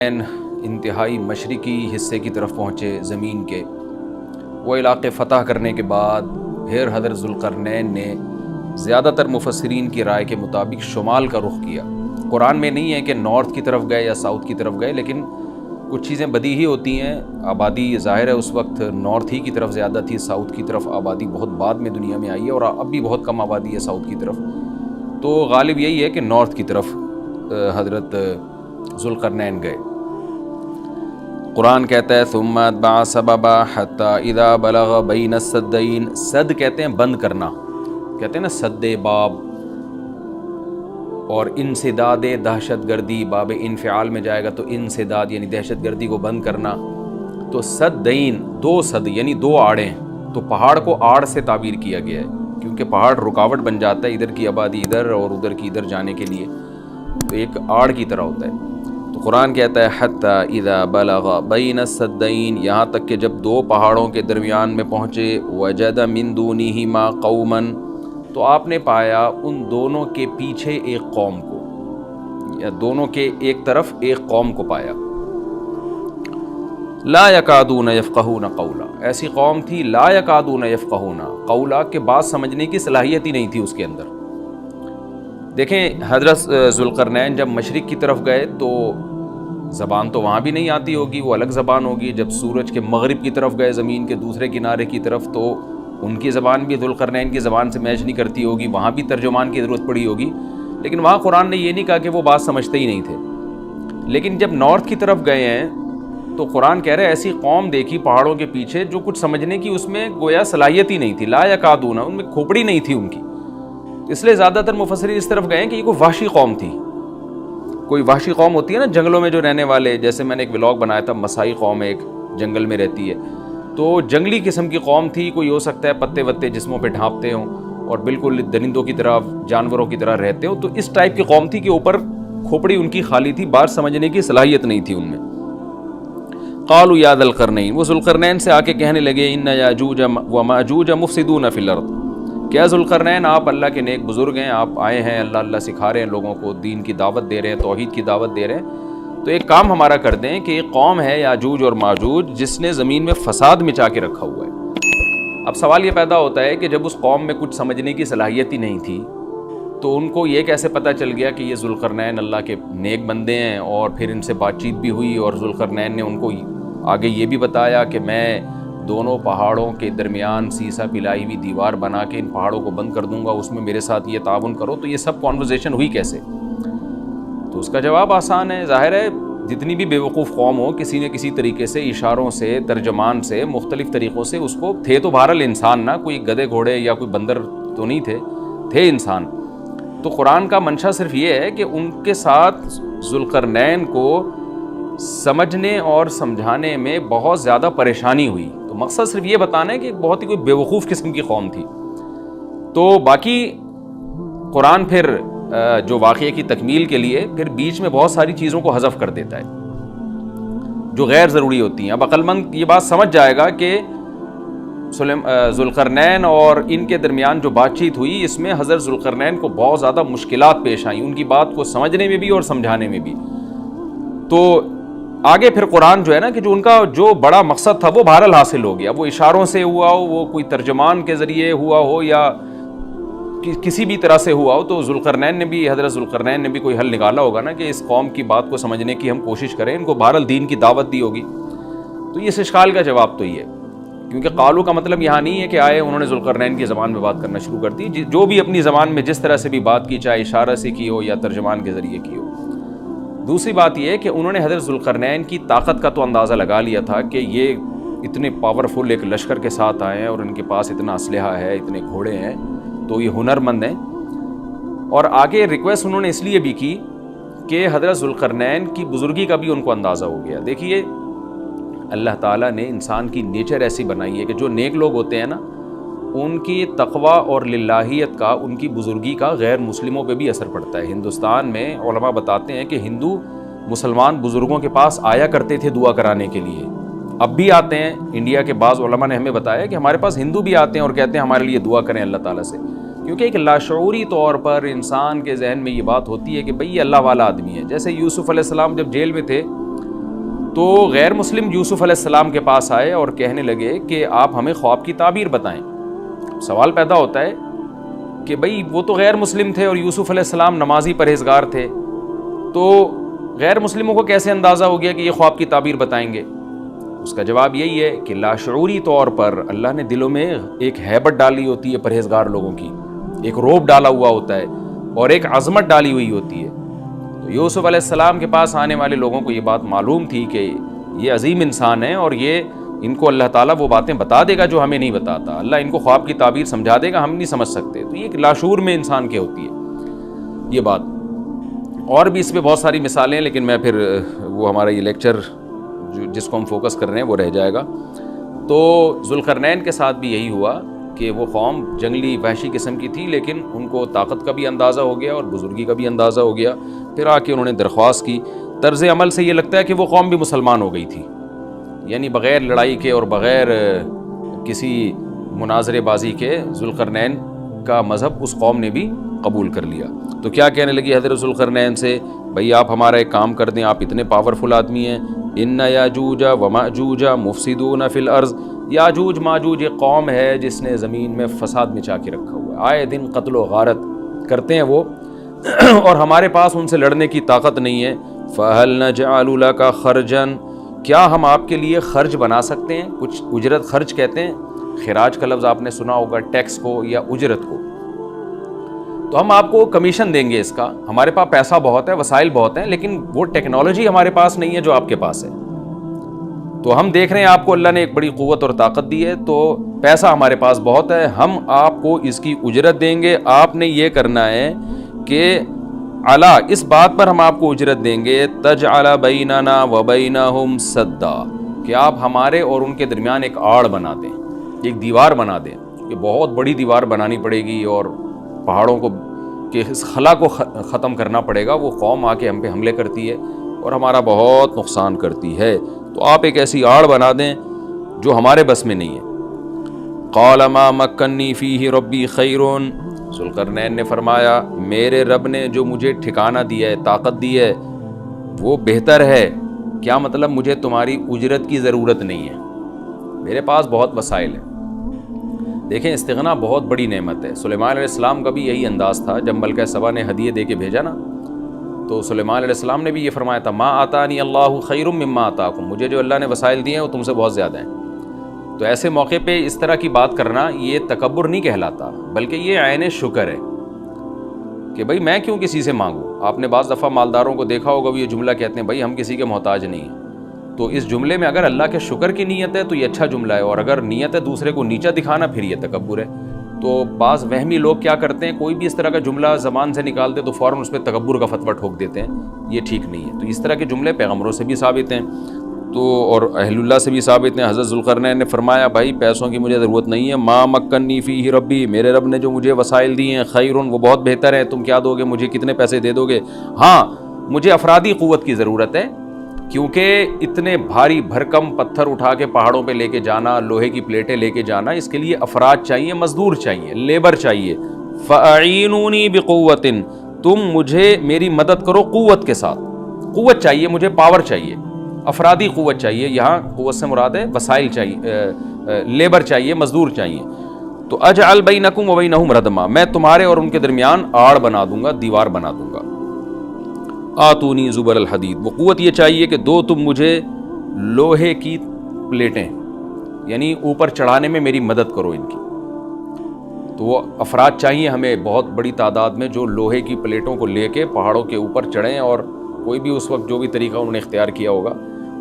انتہائی مشرقی حصے کی طرف پہنچے زمین کے، وہ علاقے فتح کرنے کے بعد پھر حضرت ذوالقرنین نے زیادہ تر مفسرین کی رائے کے مطابق شمال کا رخ کیا۔ قرآن میں نہیں ہے کہ نارتھ کی طرف گئے یا ساؤتھ کی طرف گئے، لیکن کچھ چیزیں بدیہی ہوتی ہیں۔ آبادی ظاہر ہے اس وقت نارتھ ہی کی طرف زیادہ تھی، ساؤتھ کی طرف آبادی بہت بعد میں دنیا میں آئی ہے، اور اب بھی بہت کم آبادی ہے ساؤتھ کی طرف، تو غالب یہی ہے کہ نارتھ کی طرف حضرت ذوالقرنین گئے۔ قرآن کہتا ہے ثم اتبع سببا حتی اذا بلغ بین السدین، سد کہتے ہیں بند کرنا، کہتے ہیں نا سد باب، اور انسداد دہشت گردی، باب انفعال میں جائے گا تو انسداد یعنی دہشت گردی کو بند کرنا، تو سدین دو سد یعنی دو آڑیں، تو پہاڑ کو آڑ سے تعبیر کیا گیا ہے کیونکہ پہاڑ رکاوٹ بن جاتا ہے ادھر کی آبادی ادھر اور ادھر کی ادھر جانے کے لیے، تو ایک آڑ کی طرح ہوتا ہے۔ تو قرآن کہتا ہے حتی اذا بلغ بین السدین، یہاں تک کہ جب دو پہاڑوں کے درمیان میں پہنچے، وجد من دونہما قوما، تو آپ نے پایا ان دونوں کے پیچھے ایک قوم کو، یا دونوں کے ایک طرف ایک قوم کو پایا۔ لا یکادون یفقہون قولا، ایسی قوم تھی لا یکادون یفقہون قولا، کہ بات سمجھنے کی صلاحیت ہی نہیں تھی اس کے اندر۔ دیکھیں حضرت ذوالقرنین جب مشرق کی طرف گئے تو زبان تو وہاں بھی نہیں آتی ہوگی، وہ الگ زبان ہوگی۔ جب سورج کے مغرب کی طرف گئے زمین کے دوسرے کنارے کی طرف، تو ان کی زبان بھی ذوالقرنین کی زبان سے میچ نہیں کرتی ہوگی، وہاں بھی ترجمان کی ضرورت پڑی ہوگی، لیکن وہاں قرآن نے یہ نہیں کہا کہ وہ بات سمجھتے ہی نہیں تھے۔ لیکن جب نارتھ کی طرف گئے ہیں تو قرآن کہہ رہے ایسی قوم دیکھی پہاڑوں کے پیچھے جو کچھ سمجھنے کی اس میں گویا صلاحیت ہی نہیں تھی، لا یکادون، ان میں کھوپڑی نہیں تھی ان کی۔ اس لیے زیادہ تر مفسرین اس طرف گئے ہیں کہ یہ کوئی وحشی قوم تھی، کوئی وحشی قوم ہوتی ہے نا جنگلوں میں جو رہنے والے، جیسے میں نے ایک ولاگ بنایا تھا، مسائی قوم ایک جنگل میں رہتی ہے، تو جنگلی قسم کی قوم تھی، کوئی ہو سکتا ہے پتے وتے جسموں پہ ڈھانپتے ہوں اور بالکل درندوں کی طرح جانوروں کی طرح رہتے ہوں، تو اس ٹائپ کی قوم تھی کہ اوپر کھوپڑی ان کی خالی تھی، بات سمجھنے کی صلاحیت نہیں تھی ان میں۔ قالوا یا ذا القرنین، وہ ذوالقرنین سے آ کے کہنے لگے ان یاجوج و ماجوج مفسدون فی الارض، کیا ذوالقرنین آپ اللہ کے نیک بزرگ ہیں، آپ آئے ہیں اللہ اللہ سکھا رہے ہیں لوگوں کو، دین کی دعوت دے رہے ہیں، توحید کی دعوت دے رہے ہیں، تو ایک کام ہمارا کر دیں کہ ایک قوم ہے یاجوج اور ماجوج جس نے زمین میں فساد مچا کے رکھا ہوا ہے۔ اب سوال یہ پیدا ہوتا ہے کہ جب اس قوم میں کچھ سمجھنے کی صلاحیت ہی نہیں تھی تو ان کو یہ کیسے پتہ چل گیا کہ یہ ذوالقرنین اللہ کے نیک بندے ہیں، اور پھر ان سے بات چیت بھی ہوئی اور ذوالقرنین نے ان کو آگے یہ بھی بتایا کہ میں دونوں پہاڑوں کے درمیان سیسا پلائی ہوئی دیوار بنا کے ان پہاڑوں کو بند کر دوں گا، اس میں میرے ساتھ یہ تعاون کرو، تو یہ سب کانورزیشن ہوئی کیسے؟ تو اس کا جواب آسان ہے، ظاہر ہے جتنی بھی بیوقوف قوم ہو کسی نہ کسی طریقے سے، اشاروں سے، ترجمان سے، مختلف طریقوں سے اس کو، تھے تو بہرحال انسان نا، کوئی گدھے گھوڑے یا کوئی بندر تو نہیں تھے انسان۔ تو قرآن کا منشا صرف یہ ہے کہ ان کے ساتھ ذوالقرنین کو سمجھنے اور سمجھانے میں بہت زیادہ پریشانی ہوئی، تو مقصد صرف یہ بتانا ہے کہ بہت ہی کوئی بیوقوف قسم کی قوم تھی۔ تو باقی قرآن پھر جو واقعے کی تکمیل کے لیے پھر بیچ میں بہت ساری چیزوں کو حذف کر دیتا ہے جو غیر ضروری ہوتی ہیں۔ اب عقل مند یہ بات سمجھ جائے گا کہ ذوالقرنین اور ان کے درمیان جو بات چیت ہوئی، اس میں حضرت ذوالقرنین کو بہت زیادہ مشکلات پیش آئیں، ان کی بات کو سمجھنے میں بھی اور سمجھانے میں بھی۔ تو آگے پھر قرآن جو ہے نا کہ جو ان کا جو بڑا مقصد تھا وہ بہرحال حاصل ہو گیا، وہ اشاروں سے ہوا ہو، وہ کوئی ترجمان کے ذریعے ہوا ہو یا کسی بھی طرح سے ہوا ہو، تو حضرت ذوالقرنین نے بھی کوئی حل نکالا ہوگا نا کہ اس قوم کی بات کو سمجھنے کی ہم کوشش کریں، ان کو بہرحال دین کی دعوت دی ہوگی۔ تو اس اشکال کا جواب تو یہ ہے، کیونکہ قالو کا مطلب یہاں نہیں ہے کہ آئے انہوں نے ذوالقرنین کی زبان میں بات کرنا شروع کر دی، جو بھی اپنی زبان میں جس طرح سے بھی بات کی، چاہے اشارہ سے کی ہو یا ترجمان کے ذریعے کی ہو۔ دوسری بات یہ ہے کہ انہوں نے حضرت ذوالقرنین کی طاقت کا تو اندازہ لگا لیا تھا کہ یہ اتنے پاورفل ایک لشکر کے ساتھ آئے ہیں اور ان کے پاس اتنا اسلحہ ہے، اتنے گھوڑے ہیں، تو یہ ہنرمند ہیں۔ اور آگے ریکویسٹ انہوں نے اس لیے بھی کی کہ حضرت ذوالقرنین کی بزرگی کا بھی ان کو اندازہ ہو گیا۔ دیکھیے اللہ تعالیٰ نے انسان کی نیچر ایسی بنائی ہے کہ جو نیک لوگ ہوتے ہیں نا، ان کی تقویٰ اور للہیت کا، ان کی بزرگی کا غیر مسلموں پہ بھی اثر پڑتا ہے۔ ہندوستان میں علماء بتاتے ہیں کہ ہندو مسلمان بزرگوں کے پاس آیا کرتے تھے دعا کرانے کے لیے، اب بھی آتے ہیں۔ انڈیا کے بعض علماء نے ہمیں بتایا کہ ہمارے پاس ہندو بھی آتے ہیں اور کہتے ہیں ہمارے لیے دعا کریں اللہ تعالیٰ سے، کیونکہ ایک لاشعوری طور پر انسان کے ذہن میں یہ بات ہوتی ہے کہ بھئی یہ اللہ والا آدمی ہے۔ جیسے یوسف علیہ السلام جب جیل میں تھے تو غیر مسلم یوسف علیہ السلام کے پاس آئے اور کہنے لگے کہ آپ ہمیں خواب کی تعبیر بتائیں. سوال پیدا ہوتا ہے کہ بھئی وہ تو غیر مسلم تھے اور یوسف علیہ السلام نمازی پرہیزگار تھے, تو غیر مسلموں کو کیسے اندازہ ہو گیا کہ یہ خواب کی تعبیر بتائیں گے؟ اس کا جواب یہی ہے کہ لاشعوری طور پر اللہ نے دلوں میں ایک ہیبت ڈالی ہوتی ہے پرہیزگار لوگوں کی, ایک روب ڈالا ہوا ہوتا ہے اور ایک عظمت ڈالی ہوئی ہوتی ہے. تو یوسف علیہ السلام کے پاس آنے والے لوگوں کو یہ بات معلوم تھی کہ یہ عظیم انسان ہے اور یہ ان کو اللہ تعالیٰ وہ باتیں بتا دے گا جو ہمیں نہیں بتاتا, اللہ ان کو خواب کی تعبیر سمجھا دے گا, ہم نہیں سمجھ سکتے. تو یہ ایک لاشعور میں انسان کی ہوتی ہے یہ بات. اور بھی اس پہ بہت ساری مثالیں ہیں, لیکن میں پھر وہ ہمارا یہ لیکچر جس کو ہم فوکس کر رہے ہیں وہ رہ جائے گا. تو ذوالقرنین کے ساتھ بھی یہی ہوا کہ وہ قوم جنگلی وحشی قسم کی تھی, لیکن ان کو طاقت کا بھی اندازہ ہو گیا اور بزرگی کا بھی اندازہ ہو گیا. پھر آ کے انہوں نے درخواست کی. طرز عمل سے یہ لگتا ہے کہ وہ قوم بھی مسلمان ہو گئی تھی, یعنی بغیر لڑائی کے اور بغیر کسی مناظرے بازی کے ذوالقرنین کا مذہب اس قوم نے بھی قبول کر لیا. تو کیا کہنے لگی حضرت ذوالقرنین سے, بھئی آپ ہمارا ایک کام کر دیں, آپ اتنے پاورفل آدمی ہیں. ان یاجوج و ماجوج مفسدون فی الارض, یاجوج ماجوج ایک قوم ہے جس نے زمین میں فساد مچا کے رکھا ہوا ہے, آئے دن قتل و غارت کرتے ہیں وہ, اور ہمارے پاس ان سے لڑنے کی طاقت نہیں ہے. فہل نجعل لک خرجا, کیا ہم آپ کے لیے خرچ بنا سکتے ہیں, کچھ اجرت. خرچ کہتے ہیں خراج کا لفظ آپ نے سنا ہوگا, ٹیکس کو یا اجرت کو. تو ہم آپ کو کمیشن دیں گے اس کا, ہمارے پاس پیسہ بہت ہے, وسائل بہت ہیں, لیکن وہ ٹیکنالوجی ہمارے پاس نہیں ہے جو آپ کے پاس ہے. تو ہم دیکھ رہے ہیں آپ کو اللہ نے ایک بڑی قوت اور طاقت دی ہے, تو پیسہ ہمارے پاس بہت ہے, ہم آپ کو اس کی اجرت دیں گے. آپ نے یہ کرنا ہے کہ علا, اس بات پر ہم آپ کو اجرت دیں گے, تجعل بیننا و بینہم سدا, کہ آپ ہمارے اور ان کے درمیان ایک آڑ بنا دیں, ایک دیوار بنا دیں. کہ بہت بڑی دیوار بنانی پڑے گی اور پہاڑوں کو کہ اس خلا کو ختم کرنا پڑے گا. وہ قوم آ کے ہم پہ حملے کرتی ہے اور ہمارا بہت نقصان کرتی ہے, تو آپ ایک ایسی آڑ بنا دیں جو ہمارے بس میں نہیں ہے. قال ما مکنی فیہ ربی خیر, ذوالقرنین نے فرمایا میرے رب نے جو مجھے ٹھکانہ دیا ہے, طاقت دی ہے, وہ بہتر ہے. کیا مطلب؟ مجھے تمہاری اجرت کی ضرورت نہیں ہے, میرے پاس بہت وسائل ہیں. دیکھیں استغنا بہت بڑی نعمت ہے. سلیمان علیہ السلام کا بھی یہی انداز تھا جب ملکہ سبا نے ہدیے دے کے بھیجا نا, تو سلیمان علیہ السلام نے بھی یہ فرمایا تھا ما آتانی اللہ خیر مما آتاکم, مجھے جو اللہ نے وسائل دیے ہیں وہ تم سے بہت زیادہ ہیں. تو ایسے موقع پہ اس طرح کی بات کرنا یہ تکبر نہیں کہلاتا, بلکہ یہ عین شکر ہے کہ بھئی میں کیوں کسی سے مانگوں. آپ نے بعض دفعہ مالداروں کو دیکھا ہوگا, وہ یہ جملہ کہتے ہیں بھئی ہم کسی کے محتاج نہیں ہیں. تو اس جملے میں اگر اللہ کے شکر کی نیت ہے تو یہ اچھا جملہ ہے, اور اگر نیت ہے دوسرے کو نیچا دکھانا پھر یہ تکبر ہے. تو بعض وہمی لوگ کیا کرتے ہیں, کوئی بھی اس طرح کا جملہ زبان سے نکالتے تو فوراً اس پہ تکبر کا فتویٰ ٹھوک دیتے ہیں, یہ ٹھیک نہیں ہے. تو اس طرح کے جملے پیغمبروں سے بھی ثابت ہیں تو اور اہل اللہ سے بھی ثابت ہیں. حضرت ذوالقرنین نے فرمایا بھائی پیسوں کی مجھے ضرورت نہیں ہے, ما مکنی فیہ ربی, میرے رب نے جو مجھے وسائل دیے ہیں, خیرن, وہ بہت بہتر ہے. تم کیا دو گے مجھے, کتنے پیسے دے دو گے؟ ہاں مجھے افرادی قوت کی ضرورت ہے, کیونکہ اتنے بھاری بھرکم پتھر اٹھا کے پہاڑوں پہ لے کے جانا, لوہے کی پلیٹیں لے کے جانا, اس کے لیے افراد چاہیے, مزدور چاہیے, لیبر چاہیے. فَأَعِینُونِی بِقُوَّةٍ, تم مجھے میری مدد کرو قوت کے ساتھ. قوت چاہیے مجھے, پاور چاہیے, افرادی قوت چاہیے. یہاں قوت سے مراد ہے وسائل چاہیے, لیبر چاہیے, مزدور چاہیے. تو اجعل بینکم و بینہم ردما, میں تمہارے اور ان کے درمیان آڑ بنا دوں گا, دیوار بنا دوں گا. آتونی زبر الحدید, وہ قوت یہ چاہیے کہ دو تم مجھے لوہے کی پلیٹیں, یعنی اوپر چڑھانے میں میری مدد کرو ان کی. تو وہ افراد چاہیے ہمیں بہت بڑی تعداد میں جو لوہے کی پلیٹوں کو لے کے پہاڑوں کے اوپر چڑھیں, اور کوئی بھی اس وقت جو بھی طریقہ انہوں نے اختیار کیا ہوگا,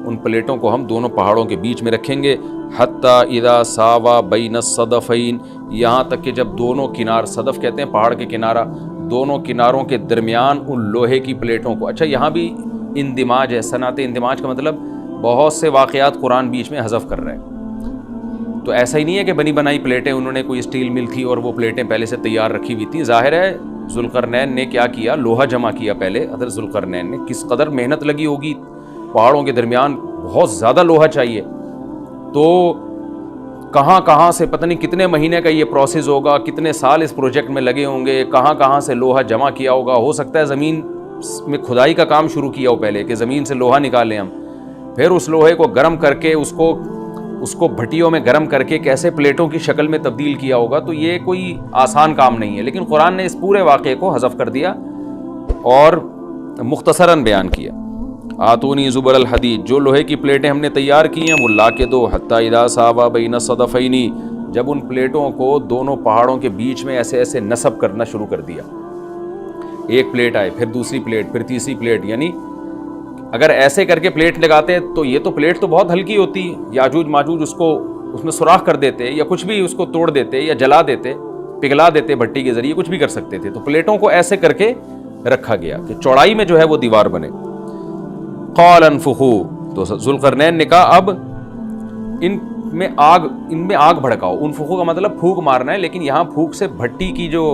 ان پلیٹوں کو ہم دونوں پہاڑوں کے بیچ میں رکھیں گے. حتی اذا ساوا بین الصدفین, یہاں تک کہ جب دونوں کنار, صدف کہتے ہیں پہاڑ کے کنارہ, دونوں کناروں کے درمیان ان لوہے کی پلیٹوں کو. اچھا یہاں بھی اندماج ہے, صنعت اندماج کا مطلب بہت سے واقعات قرآن بیچ میں حذف کر رہے ہیں. تو ایسا ہی نہیں ہے کہ بنی بنائی پلیٹیں, انہوں نے کوئی اسٹیل مل تھی اور وہ پلیٹیں پہلے سے تیار رکھی ہوئی تھیں. ظاہر ہے ذوالقرنین نے کیا کیا, لوہا جمع کیا پہلے. حضرت ذوالقرنین نے کس قدر محنت لگی ہوگی, پہاڑوں کے درمیان بہت زیادہ لوہا چاہیے, تو کہاں کہاں سے پتہ نہیں کتنے مہینے کا یہ پروسیس ہوگا, کتنے سال اس پروجیکٹ میں لگے ہوں گے, کہاں کہاں سے لوہا جمع کیا ہوگا. ہو سکتا ہے زمین میں کھدائی کا کام شروع کیا ہو پہلے کہ زمین سے لوہا نکالیں ہم, پھر اس لوہے کو گرم کر کے اس کو بھٹیوں میں گرم کر کے کیسے پلیٹوں کی شکل میں تبدیل کیا ہوگا، تو یہ کوئی آسان کام نہیں ہے. لیکن قرآن نے اس پورے واقعے کو حذف کر دیا اور مختصراً بیان کیا. آتونی زبر الحدید، جو لوہے کی پلیٹیں ہم نے تیار کی ہیں وہ لا کے دو. حتی اذا ساوا بین الصدفین، جب ان پلیٹوں کو دونوں پہاڑوں کے بیچ میں ایسے ایسے نصب کرنا شروع کر دیا. ایک پلیٹ آئے، پھر دوسری پلیٹ، پھر تیسری پلیٹ. یعنی اگر ایسے کر کے پلیٹ لگاتے تو یہ تو پلیٹ تو بہت ہلکی ہوتی، یاجوج ماجوج اس میں سوراخ کر دیتے یا کچھ بھی اس کو توڑ دیتے یا جلا دیتے، پگھلا دیتے بھٹی کے ذریعے، کچھ بھی کر سکتے تھے. تو پلیٹوں کو ایسے کر کے رکھا گیا کہ چوڑائی میں جو ہے وہ دیوار بنے. قال انفخوا، تو ذوالقرنین نے کہا اب ان میں آگ بھڑکاؤ. انفخوا کا مطلب پھونک مارنا ہے، لیکن یہاں پھونک سے بھٹی کی جو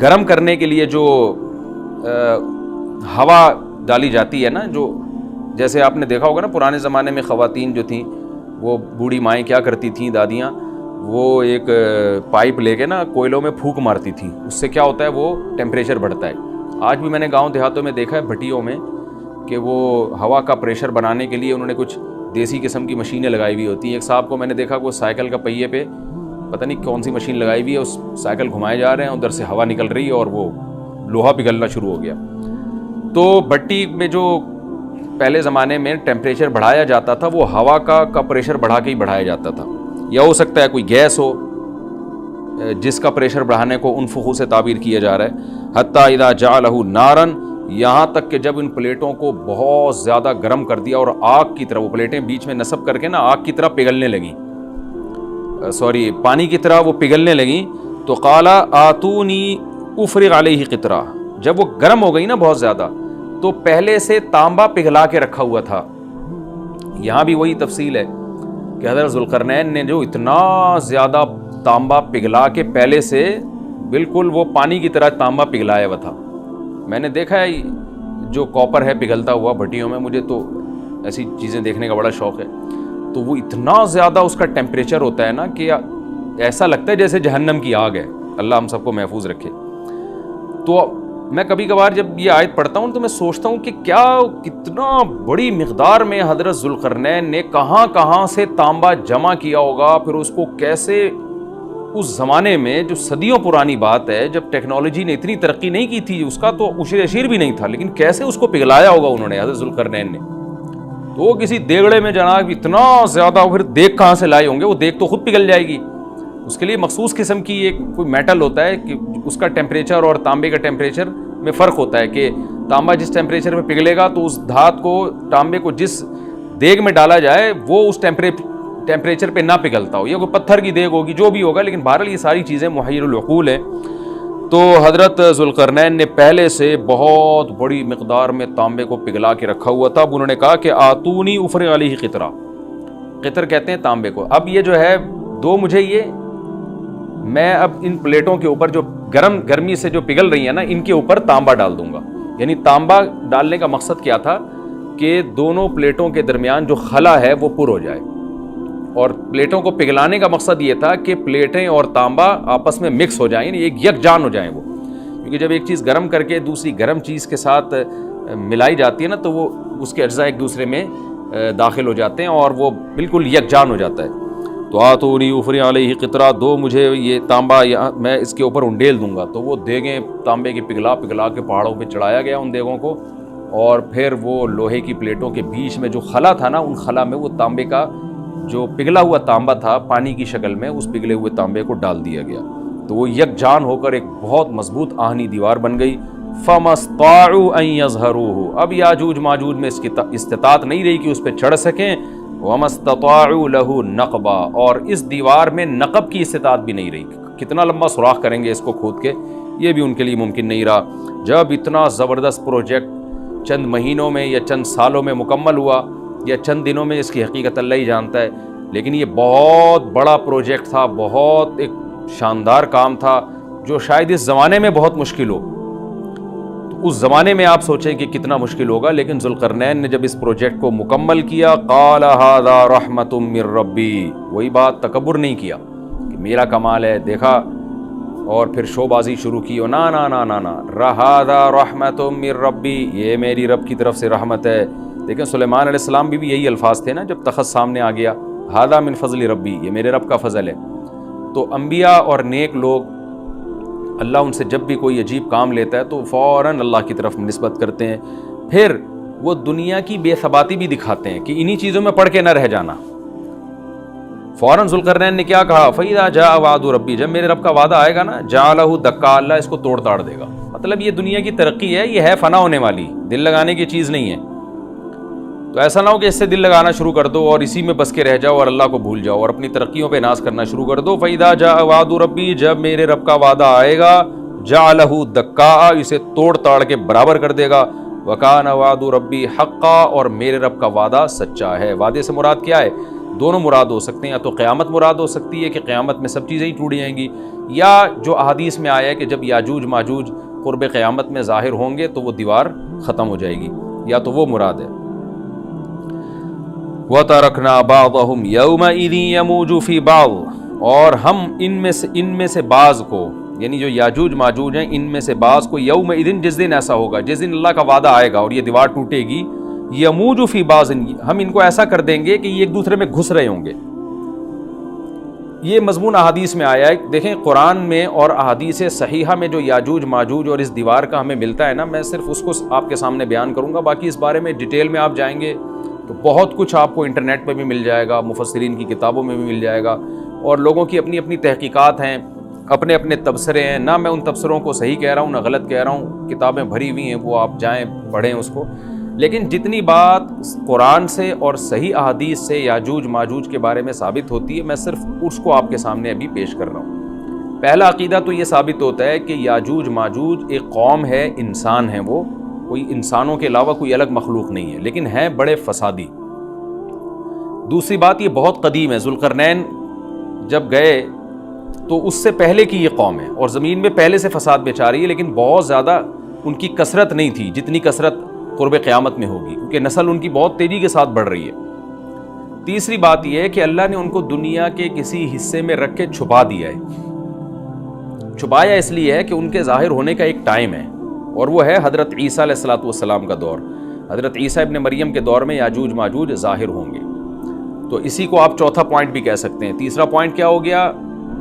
گرم کرنے کے لیے جو ہوا ڈالی جاتی ہے نا، جو جیسے آپ نے دیکھا ہوگا نا پرانے زمانے میں خواتین جو تھیں، وہ بوڑھی مائیں کیا کرتی تھیں، دادیاں، وہ ایک پائپ لے کے نا کوئلوں میں پھونک مارتی تھیں. اس سے کیا ہوتا ہے، وہ ٹیمپریچر بڑھتا ہے. آج بھی میں نے گاؤں دیہاتوں میں دیکھا ہے بھٹیوں میں کہ وہ ہوا کا پریشر بنانے کے لیے انہوں نے کچھ دیسی قسم کی مشینیں لگائی ہوئی ہوتی ہیں. ایک صاحب کو میں نے دیکھا کہ وہ سائیکل کا پہیے پہ پتہ نہیں کون سی مشین لگائی ہوئی ہے، اس سائیکل گھمائے جا رہے ہیں، ادھر سے ہوا نکل رہی ہے اور وہ لوہا پگھلنا شروع ہو گیا. تو بھٹی میں جو پہلے زمانے میں ٹیمپریچر بڑھایا جاتا تھا وہ ہوا کا پریشر بڑھا کے ہی بڑھایا جاتا تھا، یا ہو سکتا ہے کوئی گیس ہو جس کا پریشر بڑھانے کو انفخو سے تعبیر کیا جا رہا ہے. حتی اذا جعلہ نارن، یہاں تک کہ جب ان پلیٹوں کو بہت زیادہ گرم کر دیا اور آگ کی طرح وہ پلیٹیں بیچ میں نصب کر کے نا آگ کی طرح پگھلنے لگیں، پانی کی طرح وہ پگھلنے لگیں. تو قال آتونی افرغ علیہ قطرہ، جب وہ گرم ہو گئی نا بہت زیادہ، تو پہلے سے تانبا پگھلا کے رکھا ہوا تھا. یہاں بھی وہی تفصیل ہے کہ حضرت ذوالقرنین نے جو اتنا زیادہ تانبا پگھلا کے پہلے سے بالکل وہ پانی کی طرح تانبا پگھلایا ہوا تھا. میں نے دیکھا ہے جو کاپر ہے پگھلتا ہوا بھٹیوں میں، مجھے تو ایسی چیزیں دیکھنے کا بڑا شوق ہے. تو وہ اتنا زیادہ اس کا ٹیمپریچر ہوتا ہے نا کہ ایسا لگتا ہے جیسے جہنم کی آگ ہے. اللہ ہم سب کو محفوظ رکھے. تو میں کبھی کبھار جب یہ آیت پڑھتا ہوں تو میں سوچتا ہوں کہ کتنا بڑی مقدار میں حضرت ذوالقرنین نے کہاں سے تانبا جمع کیا ہوگا، پھر اس کو کیسے اس زمانے میں، جو صدیوں پرانی بات ہے، جب ٹیکنالوجی نے اتنی ترقی نہیں کی تھی، اس کا تو عشر اشیر بھی نہیں تھا، لیکن کیسے اس کو پگھلایا ہوگا انہوں نے، حضرت ذوالقرنین نے. تو وہ کسی دیگڑے میں جناب اتنا زیادہ، پھر دیگ کہاں سے لائے ہوں گے، وہ دیگ تو خود پگھل جائے گی. اس کے لیے مخصوص قسم کی ایک کوئی میٹل ہوتا ہے کہ اس کا ٹیمپریچر اور تانبے کا ٹیمپریچر میں فرق ہوتا ہے، کہ تانبا جس ٹیمپریچر پہ پگھلے گا تو اس دھات کو، تانبے کو جس دیگ میں ڈالا جائے وہ اس ٹیمپریچر پہ نہ پگھلتا ہو، یا کوئی پتھر کی دیگ ہوگی، جو بھی ہوگا. لیکن بہرحال یہ ساری چیزیں محیر العقول ہیں. تو حضرت ذوالقرنین نے پہلے سے بہت بڑی مقدار میں تانبے کو پگھلا کے رکھا ہوا تھا. اب انہوں نے کہا کہ آتونی افرغ علیہ قطرہ، قطر کہتے ہیں تانبے کو. اب یہ جو ہے مجھے میں اب ان پلیٹوں کے اوپر جو گرمی سے جو پگھل رہی ہیں نا، ان کے اوپر تانبا ڈال دوں گا. یعنی تانبا ڈالنے کا مقصد کیا تھا کہ دونوں پلیٹوں کے درمیان جو خلا ہے وہ پر ہو جائے. اور پلیٹوں کو پگھلانے کا مقصد یہ تھا کہ پلیٹیں اور تانبا آپس میں مکس ہو جائیں، یعنی ایک یکجان ہو جائیں وہ. کیونکہ جب ایک چیز گرم کر کے دوسری گرم چیز کے ساتھ ملائی جاتی ہے نا، تو وہ اس کے اجزاء ایک دوسرے میں داخل ہو جاتے ہیں اور وہ بالکل یکجان ہو جاتا ہے. تو آتونی افرغ علیہ قطرہ، دو مجھے یہ تانبا، میں اس کے اوپر انڈیل دوں گا. تو وہ دیگیں تانبے کی پگھلا کے پہاڑوں پہ چڑھایا گیا ان دیگوں کو، اور پھر وہ لوہے کی پلیٹوں کے بیچ میں جو خلا تھا نا، ان خلا میں وہ تانبے کا جو پگھلا ہوا تانبا تھا پانی کی شکل میں، اس پگھلے ہوئے تانبے کو ڈال دیا گیا. تو وہ یکجان ہو کر ایک بہت مضبوط آہنی دیوار بن گئی. فَمَا اسْطَاعُوا أَن يَظْهَرُوهُ، اب یاجوج ماجوج میں اس کی استطاعت نہیں رہی کہ اس پہ چڑھ سکیں. وَمَا اسْتَطَاعُوا لَهُ نَقْبًا، اور اس دیوار میں نقب کی استطاعت بھی نہیں رہی. کتنا لمبا سوراخ کریں گے اس کو کھود کے، یہ بھی ان کے لیے ممکن نہیں رہا. جب اتنا زبردست پروجیکٹ چند مہینوں میں یا چند سالوں میں مکمل ہوا، یا چند دنوں میں، اس کی حقیقت اللہ ہی جانتا ہے، لیکن یہ بہت بڑا پروجیکٹ تھا، بہت ایک شاندار کام تھا، جو شاید اس زمانے میں بہت مشکل ہو. تو اس زمانے میں آپ سوچیں کہ کتنا مشکل ہوگا. لیکن ذوالقرنین نے جب اس پروجیکٹ کو مکمل کیا، قال ھذا رحمۃ من ربی، وہی بات، تکبر نہیں کیا کہ میرا کمال ہے، دیکھا اور پھر شو بازی شروع کی. نا نا نا نا نا، ھذا رحمۃ من ربی، یہ میری رب کی طرف سے رحمت ہے. دیکھیں سلیمان علیہ السلام بھی یہی الفاظ تھے نا جب تخت سامنے آ گیا، ھذا من فضل ربی، یہ میرے رب کا فضل ہے۔ تو انبیاء اور نیک لوگ اللہ ان سے جب بھی کوئی عجیب کام لیتا ہے تو فوراً اللہ کی طرف نسبت کرتے ہیں، پھر وہ دنیا کی بے ثباتی بھی دکھاتے ہیں کہ انہی چیزوں میں پڑھ کے نہ رہ جانا۔ فوراً ذوالقرنین نے کیا کہا، فَإِذَا جَاءَ وَعْدُ رَبِّي، جب میرے رب کا وعدہ آئے گا نا، جَعَلَهُ دَكَّا، اللہ اس کو توڑ تاڑ دے گا۔ مطلب یہ دنیا کی ترقی ہے، یہ ہے فنا ہونے والی، دل لگانے کی چیز نہیں ہے۔ تو ایسا نہ ہو کہ اس سے دل لگانا شروع کر دو اور اسی میں بس کے رہ جاؤ اور اللہ کو بھول جاؤ اور اپنی ترقیوں پہ ناز کرنا شروع کر دو۔ فَإِذَا جَاءَ وَعْدُ رَبِّي، جب میرے رب کا وعدہ آئے گا، جَعَلَهُ دَكَّا، اسے توڑ تاڑ کے برابر کر دے گا۔ وَكَانَ وَعْدُ رَبِّي حَقًّا، اور میرے رب کا وعدہ سچا ہے۔ وعدے سے مراد کیا ہے؟ دونوں مراد ہو سکتے ہیں، یا تو قیامت مراد ہو سکتی ہے کہ قیامت میں سب چیزیں ہی ٹوٹ جائیں گی، یا جو احادیث میں آیا ہے کہ جب یاجوج ماجوج قرب قیامت میں ظاہر ہوں گے تو وہ دیوار ختم ہو جائے گی، یا تو وہ مراد ہے۔ وَتَرَكْنَا بَعْضَهُمْ يَوْمَئِذٍ يَمُوجُ فِي بَعْضٍ، اور ہم ان میں سے بعض کو، یعنی جو یاجوج ماجوج ہیں ان میں سے بعض کو، یومئذ، جس دن ایسا ہوگا، جس دن اللہ کا وعدہ آئے گا اور یہ دیوار ٹوٹے گی، یموج فی بعض، ہم ان کو ایسا کر دیں گے کہ یہ ایک دوسرے میں گھس رہے ہوں گے۔ یہ مضمون احادیث میں آیا ہے۔ دیکھیں قرآن میں اور احادیث صحیحہ میں جو یاجوج ماجوج اور اس دیوار کا ہمیں ملتا ہے نا، میں صرف اس کو آپ کے سامنے بیان کروں گا، باقی اس بارے میں ڈیٹیل میں آپ جائیں گے تو بہت کچھ آپ کو انٹرنیٹ پہ بھی مل جائے گا، مفسرین کی کتابوں میں بھی مل جائے گا، اور لوگوں کی اپنی اپنی تحقیقات ہیں، اپنے اپنے تبصرے ہیں۔ نہ میں ان تبصروں کو صحیح کہہ رہا ہوں نہ غلط کہہ رہا ہوں، کتابیں بھری ہوئی ہیں، وہ آپ جائیں پڑھیں اس کو، لیکن جتنی بات قرآن سے اور صحیح احادیث سے یاجوج ماجوج کے بارے میں ثابت ہوتی ہے، میں صرف اس کو آپ کے سامنے ابھی پیش کر رہا ہوں۔ پہلا عقیدہ تو یہ ثابت ہوتا ہے کہ یاجوج ماجوج ایک قوم ہے، انسان ہیں، وہ کوئی انسانوں کے علاوہ کوئی الگ مخلوق نہیں ہے، لیکن ہیں بڑے فسادی۔ دوسری بات یہ بہت قدیم ہے، ذوالقرنین جب گئے تو اس سے پہلے کی یہ قوم ہے اور زمین میں پہلے سے فساد مچا رہی ہے، لیکن بہت زیادہ ان کی کثرت نہیں تھی جتنی کثرت قرب قیامت میں ہوگی، کیونکہ نسل ان کی بہت تیزی کے ساتھ بڑھ رہی ہے۔ تیسری بات یہ ہے کہ اللہ نے ان کو دنیا کے کسی حصے میں رکھ کے چھپا دیا ہے۔ چھپایا اس لیے ہے کہ ان کے ظاہر ہونے کا ایک ٹائم ہے، اور وہ ہے حضرت عیسیٰ علیہ السلام کا دور۔ حضرت عیسیٰ ابن مریم کے دور میں یاجوج ماجوج ظاہر ہوں گے، تو اسی کو آپ چوتھا پوائنٹ بھی کہہ سکتے ہیں۔ تیسرا پوائنٹ کیا ہو گیا